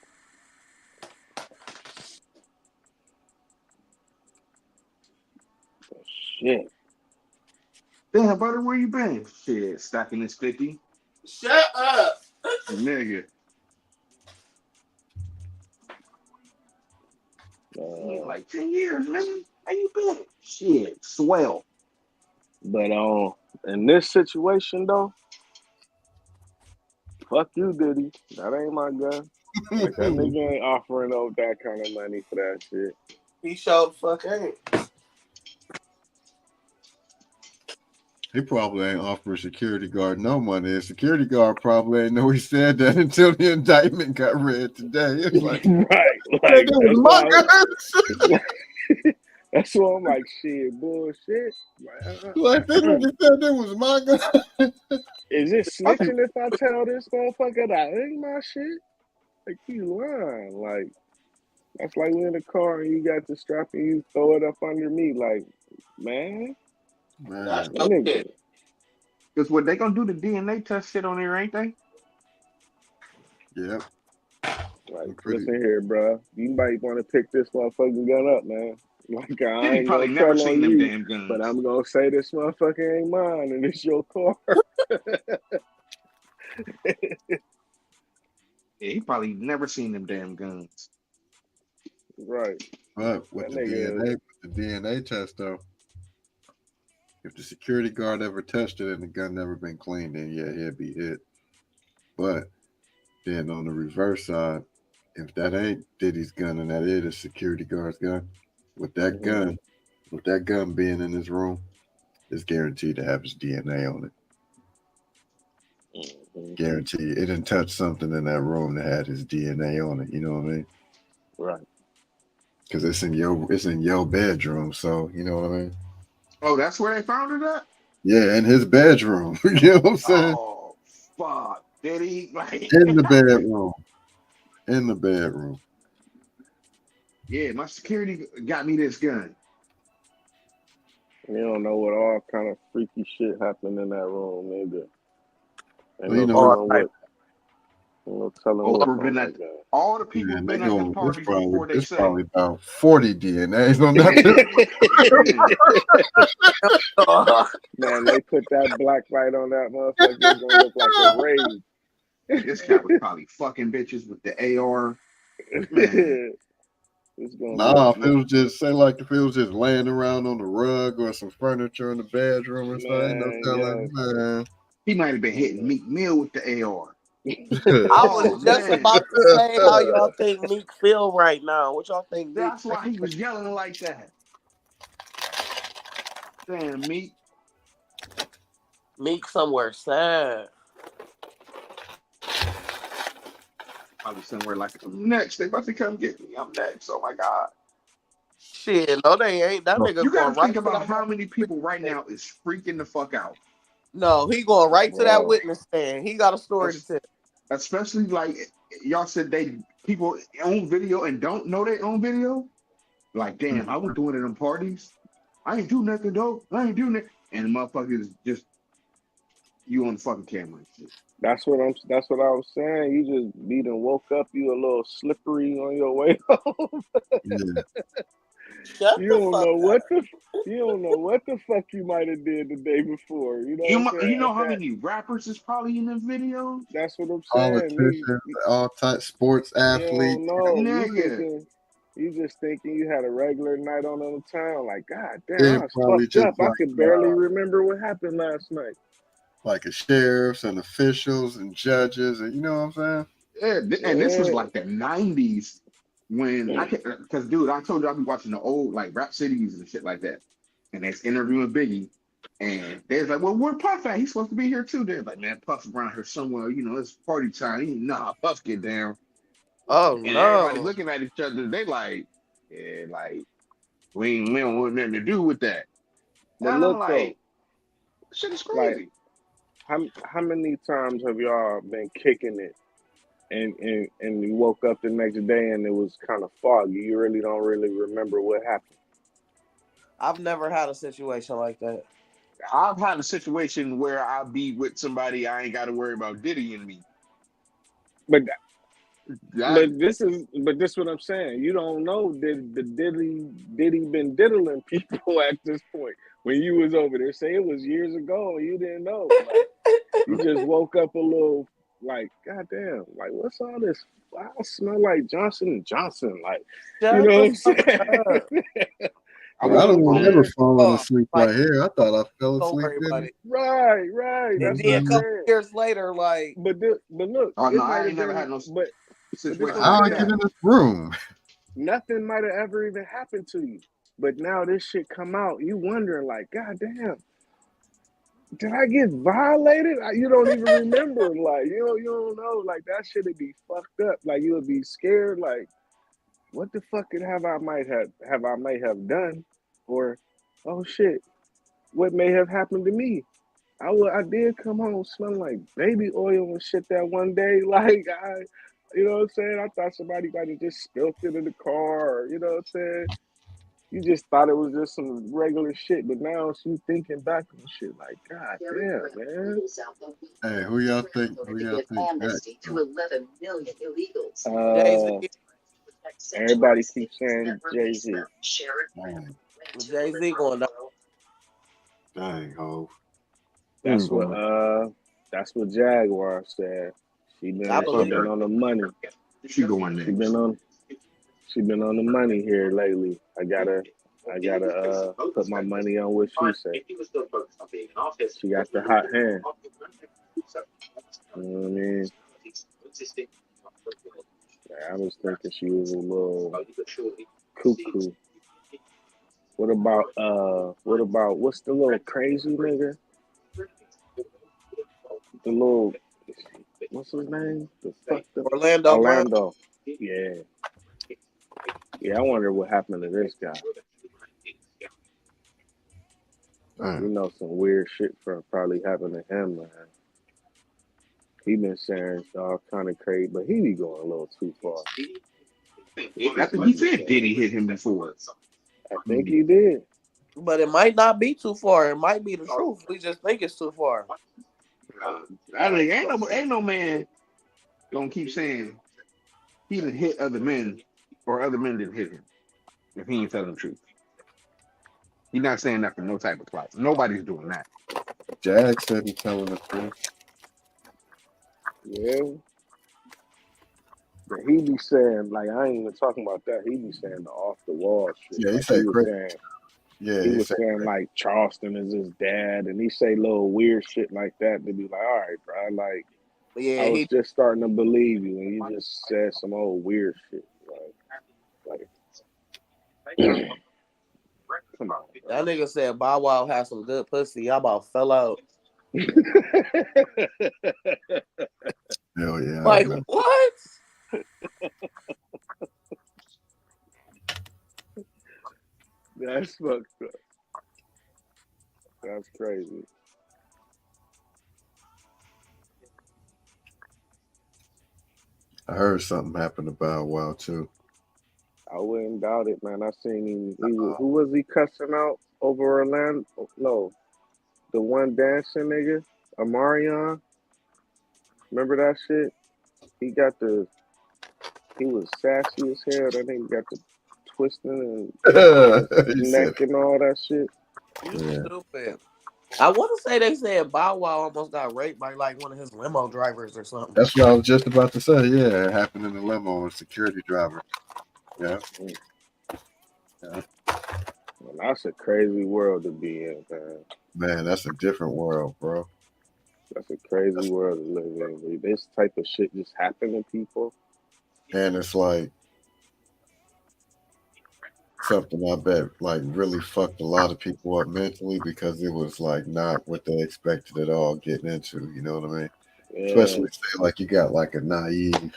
shit. Damn, brother, where you been? Shit, stacking this 50. Shut up. Nigga. Yeah, Uh, like 10 years, man. How you been? Shit, swell. but in this situation though, fuck you, Diddy. That ain't my gun. Like that nigga ain't offering up that kind of money for that shit. He showed fuck ain't. He probably ain't offer a security guard no money. A security guard probably ain't know he said that until the indictment got read today. It's like, Right, that like was my gun. that's why I'm like, shit, bullshit. Like, Like, this nigga said that was my gun. is it I think snitching if I tell this motherfucker that ain't my shit? Like, you lying. Like, that's like we in the car and you got the strap and you throw it up under me. Like, man, That's Man, that no nigga. shit. because what they gonna do the DNA test shit on there, ain't they? yep. Like, I'm pretty. listen here, bro. You might want to pick this motherfucking gun up, man. Like, I Diddy ain't probably gonna never tell on seen them you, damn but guns. I'm gonna say this motherfucker ain't mine and it's your car. Yeah, he probably never seen them damn guns. Right. But That nigga, with the DNA test though, if the security guard ever touched it and the gun never been cleaned, then yeah, he'd be hit. But then on the reverse side, if that ain't Diddy's gun and that is a security guard's gun, with that mhm, gun, with that gun being in his room, it's guaranteed to have his DNA on it. mhm, Guaranteed. It didn't touch something in that room that had his DNA on it. You know what I mean? right. Because it's in your bedroom. So you know what I mean? Oh, that's where they found it at? Yeah, in his bedroom. You know what I'm saying? Oh, fuck. Diddy, like, In the bedroom. In the bedroom. yeah, my security got me this gun. You don't know what all kind of freaky shit happened in that room, nigga. Ain't Well, you no know, All telling right. what. Ain't no telling All what's been on at that guy. all the people man, they been at the go. parties before they It's say. probably about 40 DNAs on that. Man, Man, they put that black light on that motherfucker, it's gonna look like a rave. this cat was probably fucking bitches with the AR. Man, It's gonna be Nah, if it look, was just say like if it was just laying around on the rug or some furniture in the bedroom or something, ain't no man, telling, yes. man. he might have been hitting Man. Meek Mill with the AR. I Oh was just man, about to say how y'all think Meek feel right now. What y'all think Meek? that's why he was yelling like that. Damn, Meek. Meek somewhere sad. Probably somewhere like I'm next. They about to come get me. I'm next. Oh my god. Shit, no, they ain't. That nigga You got to going think right to about that how many witness people right stand. now is freaking the fuck out. No, he going right to that Bro. witness stand. He got a story to Es- tell. Especially like y'all said they people own video and don't know they own video. Like, damn, I was doing it in parties. I ain't do nothing though. I ain't doing it. And the motherfuckers just you on the fucking camera and shit. That's what I was saying. You just be done woke up, you a little slippery on your way home. Yeah. Shut You the don't fuck know up. you don't know what the fuck you might have did the day before. You know what I'm You saying? know At how that many rappers is probably in them videos? that's what I'm saying. Politicians, all type sports You don't athletes. know. Nigga. You just thinking you had a regular night on the town. Like, God damn, I Then was probably fucked just up. I could barely remember what happened last night. like a sheriffs and officials and judges, and you know what I'm saying? Yeah, and this was Yeah. like the 90s when I can because dude, I told you I'd be watching the old like rap cities and shit like that. And they's interviewing Biggie. And they're like, well, where Puff at? He's supposed to be here too. They're like, man, Puff's around here somewhere, it's party time. Nah, Puff get down. Oh And everybody no. looking at each other, they like, yeah, like we don't want nothing to do with that. But And I'm look though, like, shit is like crazy. how many times have y'all been kicking it and you woke up the next day and it was kind of foggy? You really don't really remember what happened. I've never had a situation like that. I've had a situation where I'll be with somebody I ain't got to worry about Diddy and me. But That but this what I'm saying. You don't know did Diddy been diddling people at this point. when you was over there. Say it was years ago and you didn't know. Like you just woke up a little like, goddamn, like what's all this? I smell like Johnson and Johnson. Like, you Shut know what the I'm fuck up. saying? I Bro, I woke don't up on remember there. falling asleep Like, right here. I thought I fell don't asleep worry in about it. it. Right. And That's what then a I'm couple saying. years later, like, But look, Oh no, it might I have ain't never been, had no but this situation what I'm How like I get saying. that. in this room? Nothing might have ever even happened to you. But now this shit come out, you wondering like, God damn, did I get violated? You don't even remember. Like, you don't know. Like that shit would be fucked up. Like you would be scared. Like, what the fuck I might have done? Or, oh shit, what may have happened to me? I did come home smelling like baby oil and shit that one day. Like you know what I'm saying? I thought somebody might have just spilled it in the car, or, you know what I'm saying? You just thought it was just some regular shit, but now it's you thinking back on shit like, God damn, man. Hey, who y'all think? Who y'all think that? Jay Z. Everybody keeps saying Jay-Z. Dang, Jay Z going down. dang, ho. That's Going. what Jaguar said. She I been she believe been it. on the money. She going She next. been on the money here lately. I gotta put my money on what she say. She got the hot hand. You know what I mean? I was thinking she was a little cuckoo. What about what's the little crazy nigga? The little what's his name? The fucked up Orlando Brown. Orlando. Yeah. Yeah, I wonder what happened to this guy. You Dang. know some weird shit probably happened to him, man. He been saying all kind of crazy, but he be going a little too far. I think he said Diddy hit him before. I think he did. But it might not be too far. It might be the truth. We just think it's too far. I think ain't no man gonna keep saying he didn't hit other men or other men didn't hit him if he ain't telling the truth. He's not saying that for no type of clout. Nobody's doing that. Jag said he's telling the truth. Yeah. But he be saying, like, I ain't even talking about that. He be saying the off the wall shit. Yeah, he Like he said was great. saying Yeah, he he was said saying great. like Charleston is his dad, and he say little weird shit like that to be like, all right, bro. Like But I yeah, was he just starting to believe you, and you just said some old weird shit. Like come on, that nigga said Bow Wow had some good pussy. Y'all about fell out. bro. Hell yeah, I Like remember. what? That's fucked up. That's crazy. I heard something happened to Bow Wow too. I wouldn't doubt it, man. I seen him. Who was he cussing out over Orlando? No, the one dancing nigga, Amarion. Remember that shit? He got the. He was sassy as hell. That nigga got the twisting and He neck said, and all that shit. You yeah. stupid. I want to say they said Bow Wow almost got raped by like one of his limo drivers or something. That's what I was just about to say. Yeah, it happened in the limo and security driver. Yeah. Mm. Yeah. Man, that's a crazy world to be in, man. Man, that's a different world, bro. That's a crazy world to live in. This type of shit just happen to people. And it's like something I bet like really fucked a lot of people up mentally because it was like not what they expected at all getting into. You know what I mean? Yeah, Especially say like you got like a naive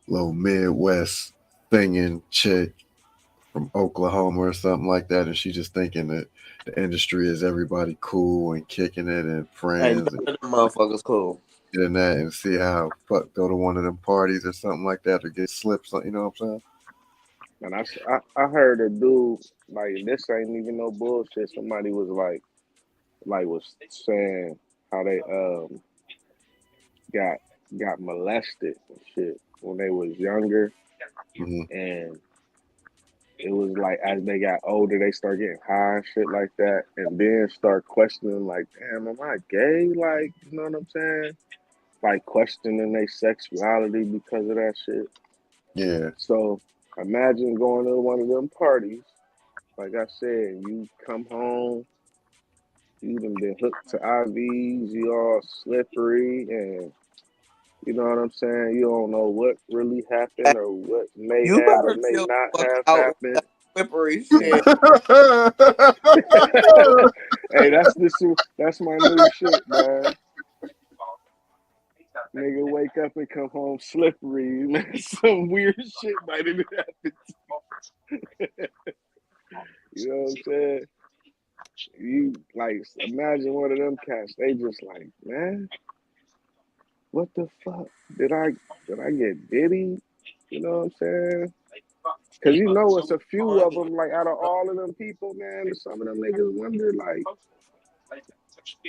little Midwest singing chick from Oklahoma or something like that, and she just thinking that the industry is everybody cool and kicking it and Ain't friends and none of them motherfuckers cool. getting that and see how fuck go to one of them parties or something like that or get slips. You know what I'm saying? and I heard a dude like this ain't even no bullshit. Somebody was was saying how they got molested and shit when they was younger, Mm-hmm. and it was like as they got older, they start getting high and shit like that, and then start questioning like, damn, am I gay? Like, you know what I'm saying? Like questioning their sexuality because of that shit. Yeah. So imagine going to one of them parties. Like I said, you come home, you done been hooked to IVs, you all slippery, and you know what I'm saying? You don't know what really Hey, happened or what may you have or better may chill not the fuck have out with happened. that whippery And shit. hey, that's my new shit, man. Nigga wake up and come home slippery, man. Some weird shit might have happened. You know what I'm saying? You like imagine one of them cats. They just like, man, what the fuck? Did I get Diddy? You know what I'm saying? Cause you know it's a few of them. Like out of all of them people, man, some of them niggas wonder like,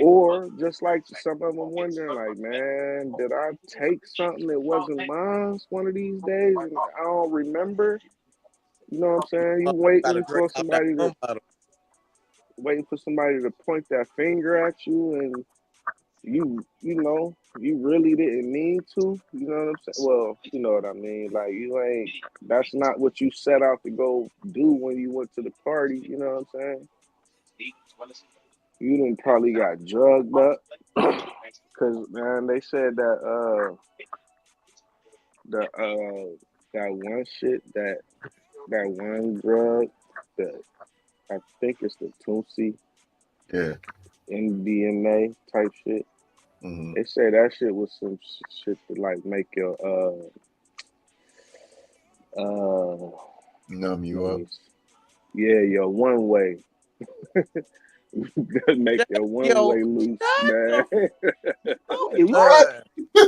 or just like some of them wondering like, man, did I take something that wasn't mine one of these days and I don't remember? You know what I'm saying? You Gotta drink out that rum bottle. waiting for somebody to point that finger at you, and you know you really didn't mean to. You know what I'm saying? Well, you know what I mean. Like you ain't. That's not what you set out to go do when you went to the party. You know what I'm saying? You done probably got drugged up. Cause man, they said that one shit that one drug that I think it's the Tootsie Yeah. MDMA type shit. Mm-hmm. They say that shit was some shit to like make your uh Numb you let up. me yeah, your one way. Make your one Yo, way loose, shut man. the What? man.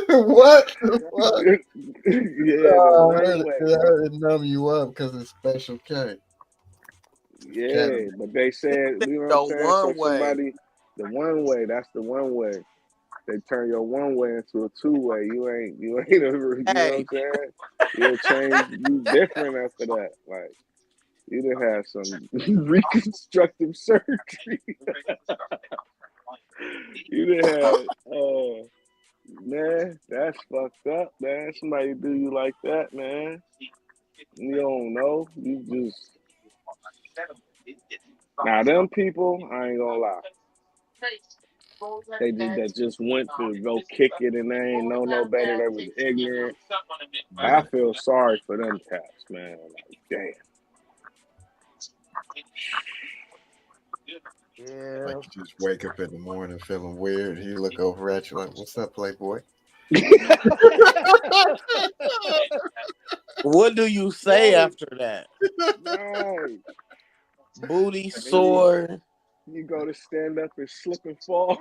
What the fuck? Yeah, the I one heard it. way. I heard it numb you up because it's Special K. Yeah, Cannabis. but they said, you know what I'm Yo, saying? So one way. somebody, the one way, that's the one way. They turn your one way into a two way. You ain't ever, you know what I'm Hey, saying? You'll change, you different after that. Like, you done have some reconstructive surgery. You done had, man, that's fucked up, man. Somebody do you like that, man. You don't know. You just, now them people, I ain't gonna lie. That just went to go kick it and they ain't know no better. They was ignorant. I Yeah. feel sorry for them cats, man. Like, damn. Like yeah. you just wake up in the morning feeling weird. He look over at you like, "What's up, Playboy?" What do you say Right, after that? right. Booty And sore. you go to stand up and slip and fall.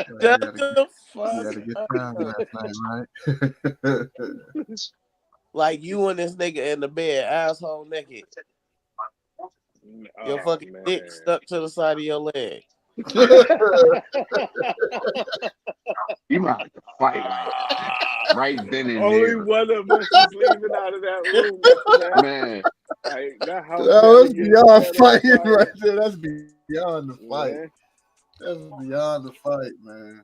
You Shut had a, the you fuck had a good time up. last night, right? Like you and this nigga in the bed, asshole naked. Your Oh fucking dick man. stuck to the side of your leg. You might have to fight like right then and Only there, one of us is leaving out of that room after that. man. Like that house Oh, gotta that's get beyond set on fighting right fire. there. That's beyond the fight. Man, That's beyond the fight, man.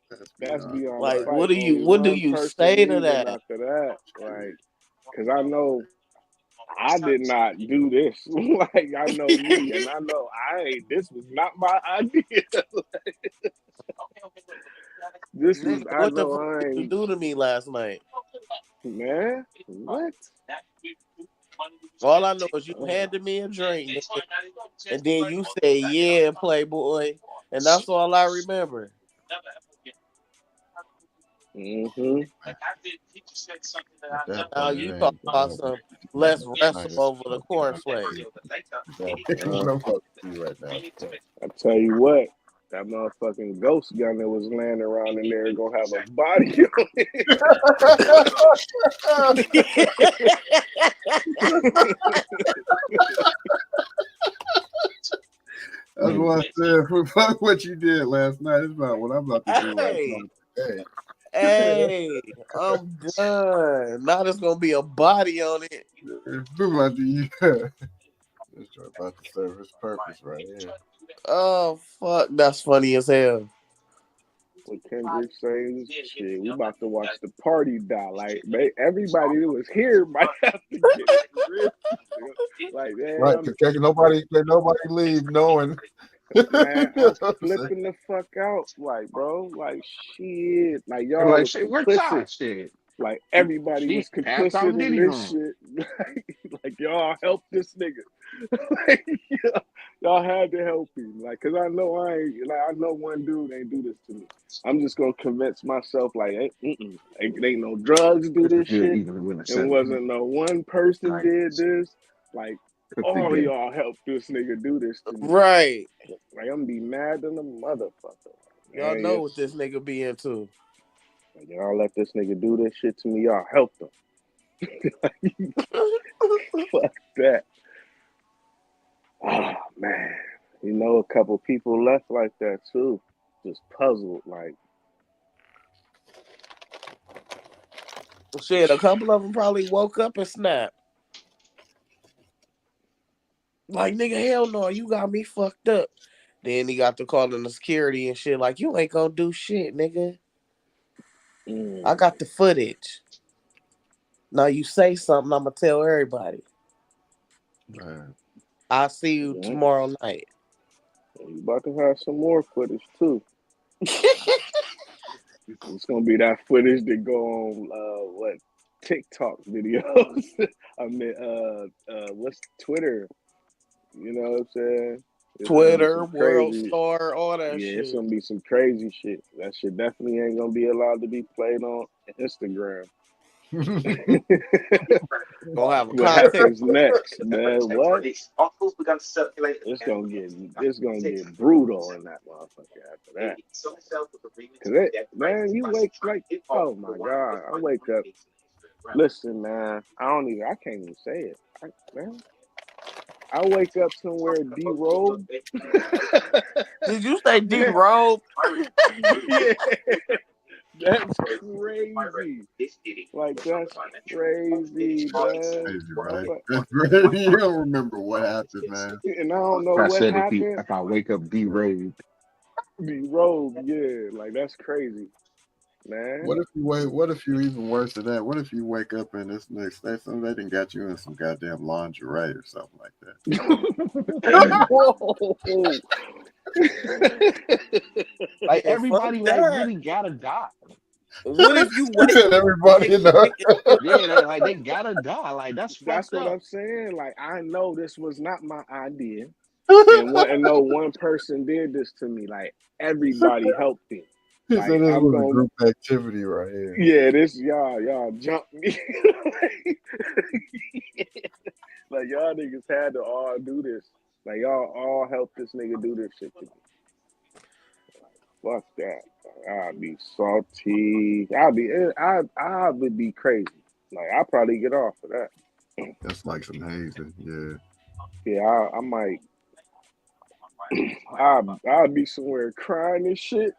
That's that's beyond the beyond the Like fight. fight. Only what do one you person say to leaving that? after that. Like, cause I know I did not do this. Like I know me, and I know I ain't. This was not my idea. This was. Nigga, I what the know fuck I did you ain't. do to me last night? Man, what? All I know is you Oh. handed me a drink, nigga, and then you said, yeah, Playboy. And that's all I remember. Mm-hmm. At that Now point, you it talk ain't about about what some you do let's last wrestle night. It's over the about cornflakes. what Uh, I'm about to do right now. I tell you what. That motherfucking ghost gun that was laying around in there gonna have a body on it. That's why I said, fuck what you did last night. It's about what I'm about to do right Hey, now today. Hey, I'm done. Now there's gonna be a body on it. This joint about to serve his purpose right here. Oh fuck, that's funny as hell. What Kendrick saying, shit, we about to watch the party die. Like, everybody that was here might have to get it for real. Like, Right, man, because nobody leave knowing. I'm flipping the fuck out. Like, bro, like, shit. Like, y'all Like was shit, where complicit. Todd shit? Like, everybody Shit, was passed out complicit in in Diddy this room. shit. Like, y'all helped this nigga. Like, y'all had to help him. Like, cause I know I know one dude ain't do this to me. I'm just gonna convince myself like, ain't no drugs do This is this good shit. even with a It 7. wasn't no one person Like, did this. Like, cook all of together. y'all helped this nigga do this to me. Right. Like, I'm gonna be mad than a motherfucker. Y'all Man, know what this nigga be into. like, y'all let this nigga do this shit to me. Y'all helped him. Fuck that. Oh man. You know, a couple people left like that too. Just puzzled, like, Shit, a couple of them probably woke up and snapped. Like, nigga, hell no, you got me fucked up. Then he got to calling the security and shit. Like, you ain't gonna do shit, nigga. I got the footage. Now you say something, I'ma tell everybody. Man. I'll see you yeah. tomorrow night. You about to have some more footage too. It's gonna be that footage that go on what TikTok videos. I mean, what's Twitter? You know what I'm saying? It's gonna be Twitter, some World crazy. Star, all that Yeah, it's shit. gonna be some crazy shit. That shit definitely ain't gonna be allowed to be played on Instagram. Gonna have a What context. happens next, man? What? It's gonna get brutal in that motherfucker after that. Cause man, you wake like, oh my god, I wake up. Listen, man, I can't even say it, man. I wake up somewhere derobed. Did you say Man, D-Robe? yeah, that's crazy. Like, that's crazy, man. Crazy, right? That's crazy. You don't remember what happened, man. And I don't know If I what said happened. if I wake up derobed, Derobed, yeah, like that's crazy, man. What if you even worse than that? What if you wake up and this next day, they done got you in some goddamn lingerie or something like that? Whoa. like Yeah, fuck everybody like that. really gotta die. What if you You wake said everybody in the Yeah, they gotta die. Like that's That's fucked what up. I'm saying. Like, I know this was not my idea, and no one person did this to me. Like, everybody helped me. He Like, said this I'm was a going. group activity right here. Yeah, this y'all jumped me. Like, y'all niggas had to all do this. Like, y'all all helped this nigga do this shit to me. Fuck that. I'd be salty. I would be crazy. Like, I'd probably get off of that. That's like some hazing, yeah. Yeah, I might. I'd be somewhere crying and shit.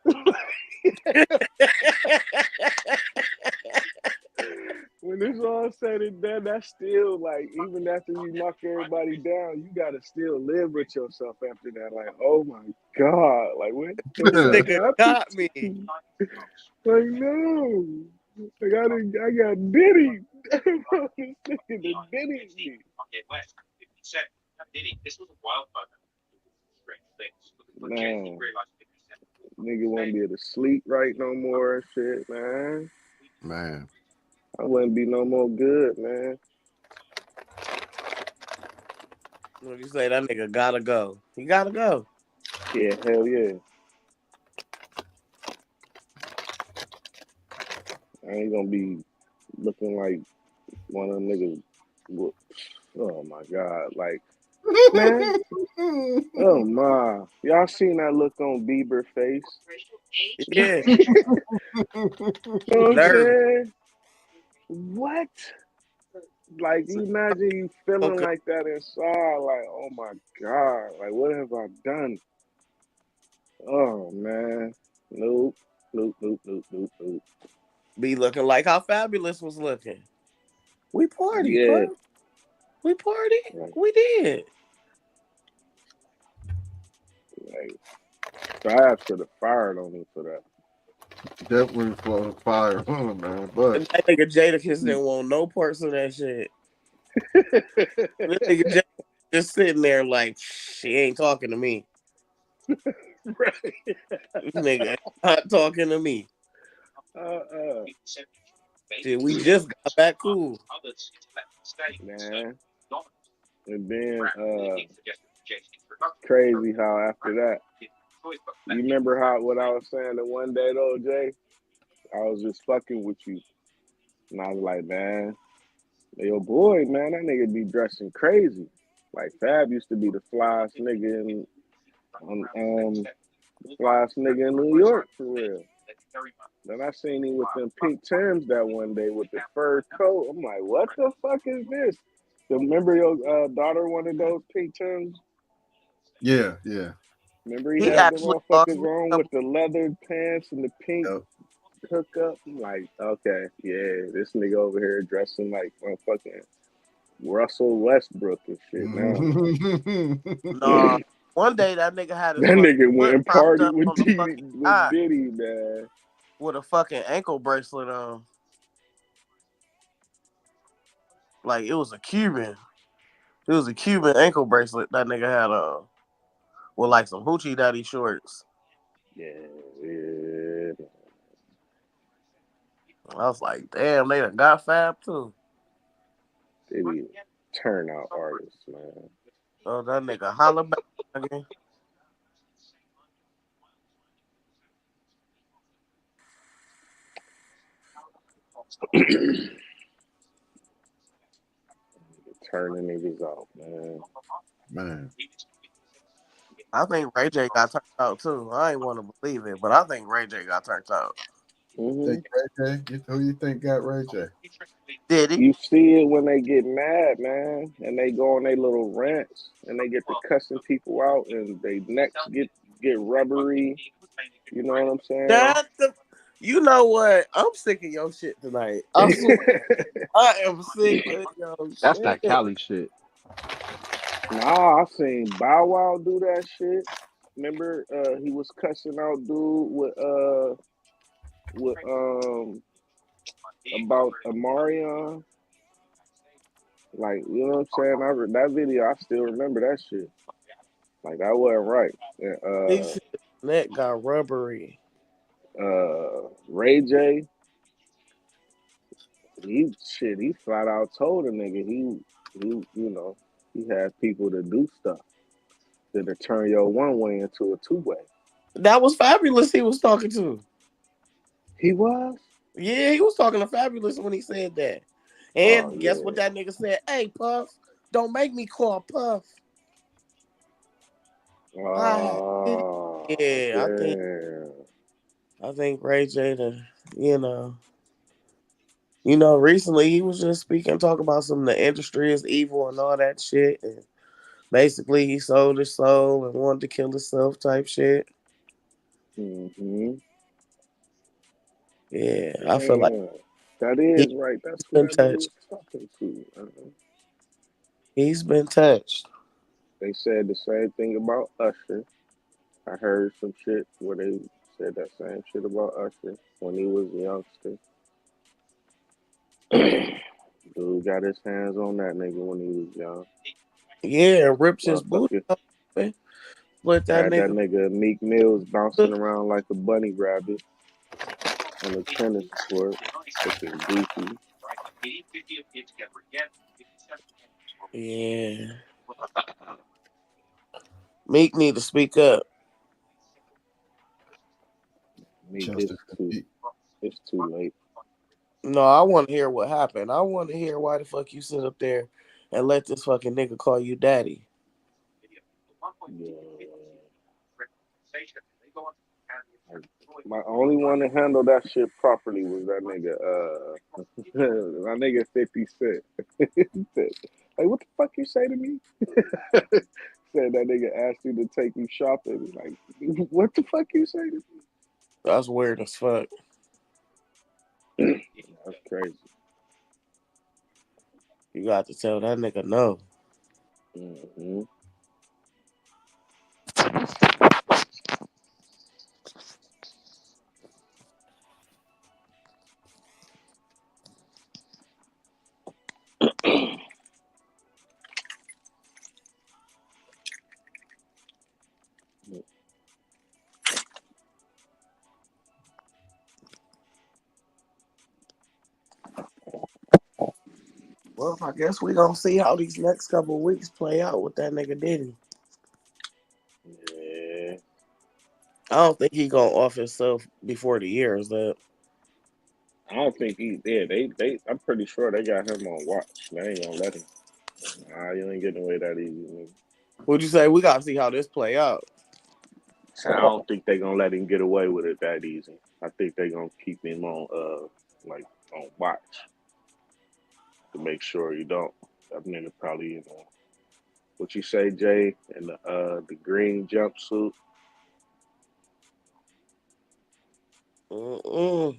When it's all said and done, that's still like, even after you knock everybody down, you gotta still live with yourself after that. Like, oh my god, like what this the nigga fuck got happened? me? Like, no, like I got Diddy. This nigga the Diddy me. Man, nigga won't be able to sleep right no more and shit, man. Man. I wouldn't be no more good, man. When you say that nigga gotta go, he gotta go. Yeah, hell yeah. I ain't gonna be looking like one of them niggas. Oh my god, like, man, oh my, y'all seen that look on Bieber face? Yeah, You know what I'm nervous. saying? What? Like, you imagine you feeling Okay. like that inside, like, oh my god, like, what have I done? Oh man, nope. Nope. Be looking like how Fabulous was looking. We party, Yeah, Puff. We party. like, We did. like Fab should have fired on me for that. Definitely for fire on him, man. But And that nigga Jadakiss didn't want no parts of that shit. This nigga just sitting there like, she ain't talking to me. Right. This nigga not talking to me. Uh, Shit, we just got back cool. man. And then crazy how after that, you remember what I was saying the one day though, Jay? I was just fucking with you. And I was like, man, your boy, man, that nigga be dressing crazy. Like Fab used to be the flyest nigga flyest nigga in New York for real. Then I seen him with them pink Timbs that one day with the fur coat. I'm like, what the fuck is this? Remember your daughter wanted those pink Timbs? yeah. Remember he He had the actually lost motherfuckers me on a with couple. the leather pants and the pink Yep. hookup? I'm like, okay, yeah, this nigga over here dressing like motherfucking Russell Westbrook and shit now. Nah, one day that nigga had his That fucking nigga went foot and propped partied up with on the Diddy, fucking cot man. with a fucking ankle bracelet on. Like it was a Cuban. It was a Cuban ankle bracelet that nigga had on. With like some hoochie daddy shorts. Yeah. I was like, damn, they done got Fab too. They be turnout artists, man. Oh, that nigga holla back again. Turning niggas out, man. Man. I think Ray J got turned out too. I ain't want to believe it, but I think Ray J got turned out. Hmm. Think Ray J? Who you think got Ray J? Diddy? You see it when they get mad, man, and they go on their little rants, and they get to cussing people out, and they necks get rubbery. You know what I'm saying? That the, you know what? I'm sick of your shit tonight. I swear, I am sick of your That's that shit. Cali shit. Nah, I seen Bow Wow do that shit. Remember, he was cussing out dude with about Amarion. Like, you know what I'm saying? That video, I still remember that shit. Like that wasn't right. And, He said his neck got rubbery. Ray J, he flat out told a nigga he had people to do stuff to turn your one way into a two way. That was Fabulous he was talking to. He was? Yeah, he was talking to Fabulous when he said that. Oh And guess what yeah. that nigga said? Hey, Puff, don't make me call Puff. I Oh yeah, damn. I think Ray J you know. Recently he was just speaking, talking about some of the industry is evil and all that shit. And basically he sold his soul and wanted to kill himself type shit. Mm-hmm. Yeah, I feel like Damn. That he's is right. That's who been that nigga touched. was talking to. He's been touched. They said the same thing about Usher. I heard some shit where they said that same shit about Usher when he was a youngster. Dude got his hands on that nigga when he was young. Yeah, ripped his booty Motherfucker open. Split that had that nigga. nigga Meek Mills bouncing around like a bunny rabbit on the tennis court, looking goofy. Yeah. Meek need to speak up. Meek, Justice. it's too late. No, I want to hear what happened. I want to hear why the fuck you sit up there and let this fucking nigga call you daddy. Yeah. My only one to handle that shit properly was that nigga, my nigga 50 Cent. Like, what the fuck you say to me? Said that nigga asked you to take you shopping. Like, what the fuck you say to me? That's weird as fuck. That's crazy. You got to tell that nigga no. Mm-hmm. Well, I guess we gonna see how these next couple of weeks play out with that nigga Diddy. Yeah. I don't think he gonna off himself before the year is up. I don't think he did. They. I'm pretty sure they got him on watch. They ain't gonna let him. Nah, you ain't getting away that easy, nigga. Would you say we gotta see how this play out? So I don't think they gonna let him get away with it that easy. I think they gonna keep him on like on watch to make sure you don't. That nigga probably what you say, Jay, in the green jumpsuit Mm-mm.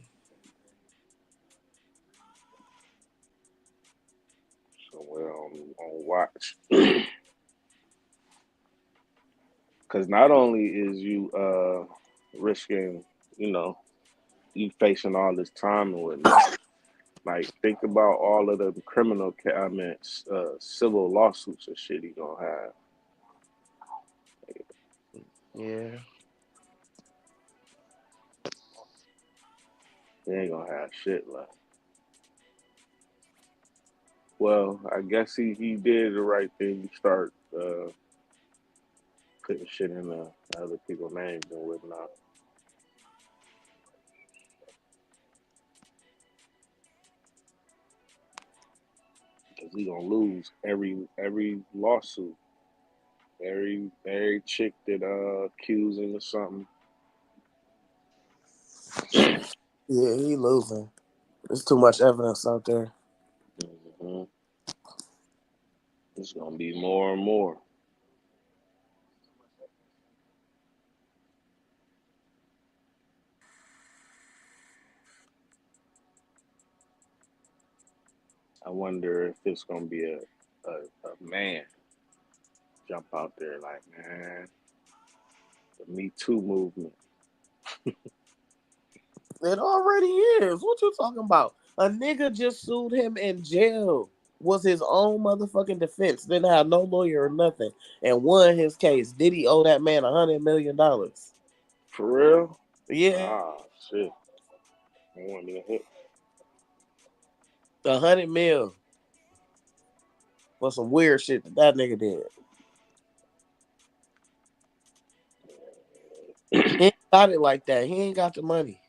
somewhere on watch. Because not only is you risking, you know, you facing all this time and whatnot. Like, think about all of the criminal, civil lawsuits and shit he gonna have. Yeah. He ain't gonna have shit left. Well, I guess he did the right thing. Start putting shit in other people's names and whatnot. Cause he gonna lose every lawsuit, every chick that accused him of something. Yeah, he losing. There's too much evidence out there. Hmm. It's gonna be more and more. I wonder if it's gonna be a man jump out there like, man, the Me Too movement. It already is. What you talking about? A nigga just sued him in jail. Was his own motherfucking defense. Didn't have no lawyer or nothing. And won his case. Did he owe that man $100 million? For real? Yeah. Ah, shit. I want me to hit. 100 mil for some weird shit that nigga did. He ain't got it like that. He ain't got the money.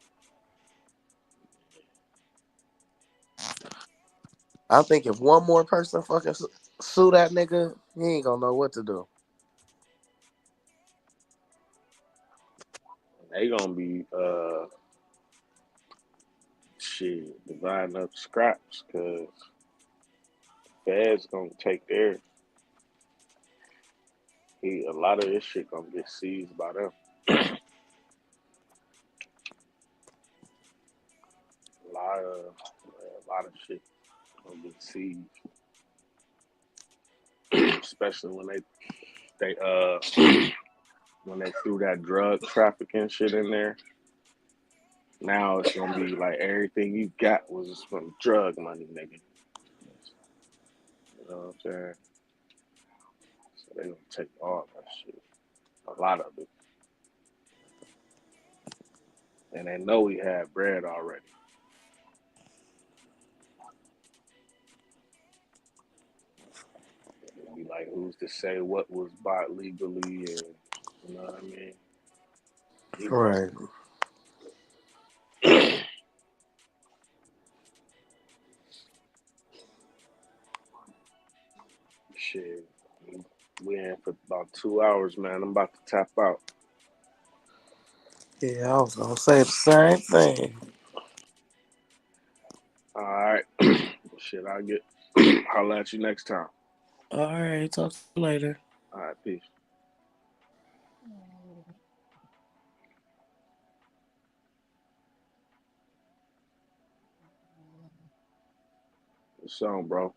I think if one more person fucking sue that nigga, he ain't gonna know what to do. They gonna be shit dividing up scraps because Fed's gonna take their a lot of this shit gonna get seized by them. A lot of shit gonna get seized, especially when they when they threw that drug trafficking shit in there. Now it's gonna be like everything you got was from drug money, nigga. You know what I'm saying? So they gonna take all that shit, a lot of it, and they know we had bread already. It'd be like, who's to say what was bought legally, and you know what I mean? You know, Right. shit. We in for about 2 hours, man. I'm about to tap out. Yeah, I was gonna say the same thing. All right. Shit, I'll get. I'll at you next time. All right, talk to you later. All right, peace. So, bro.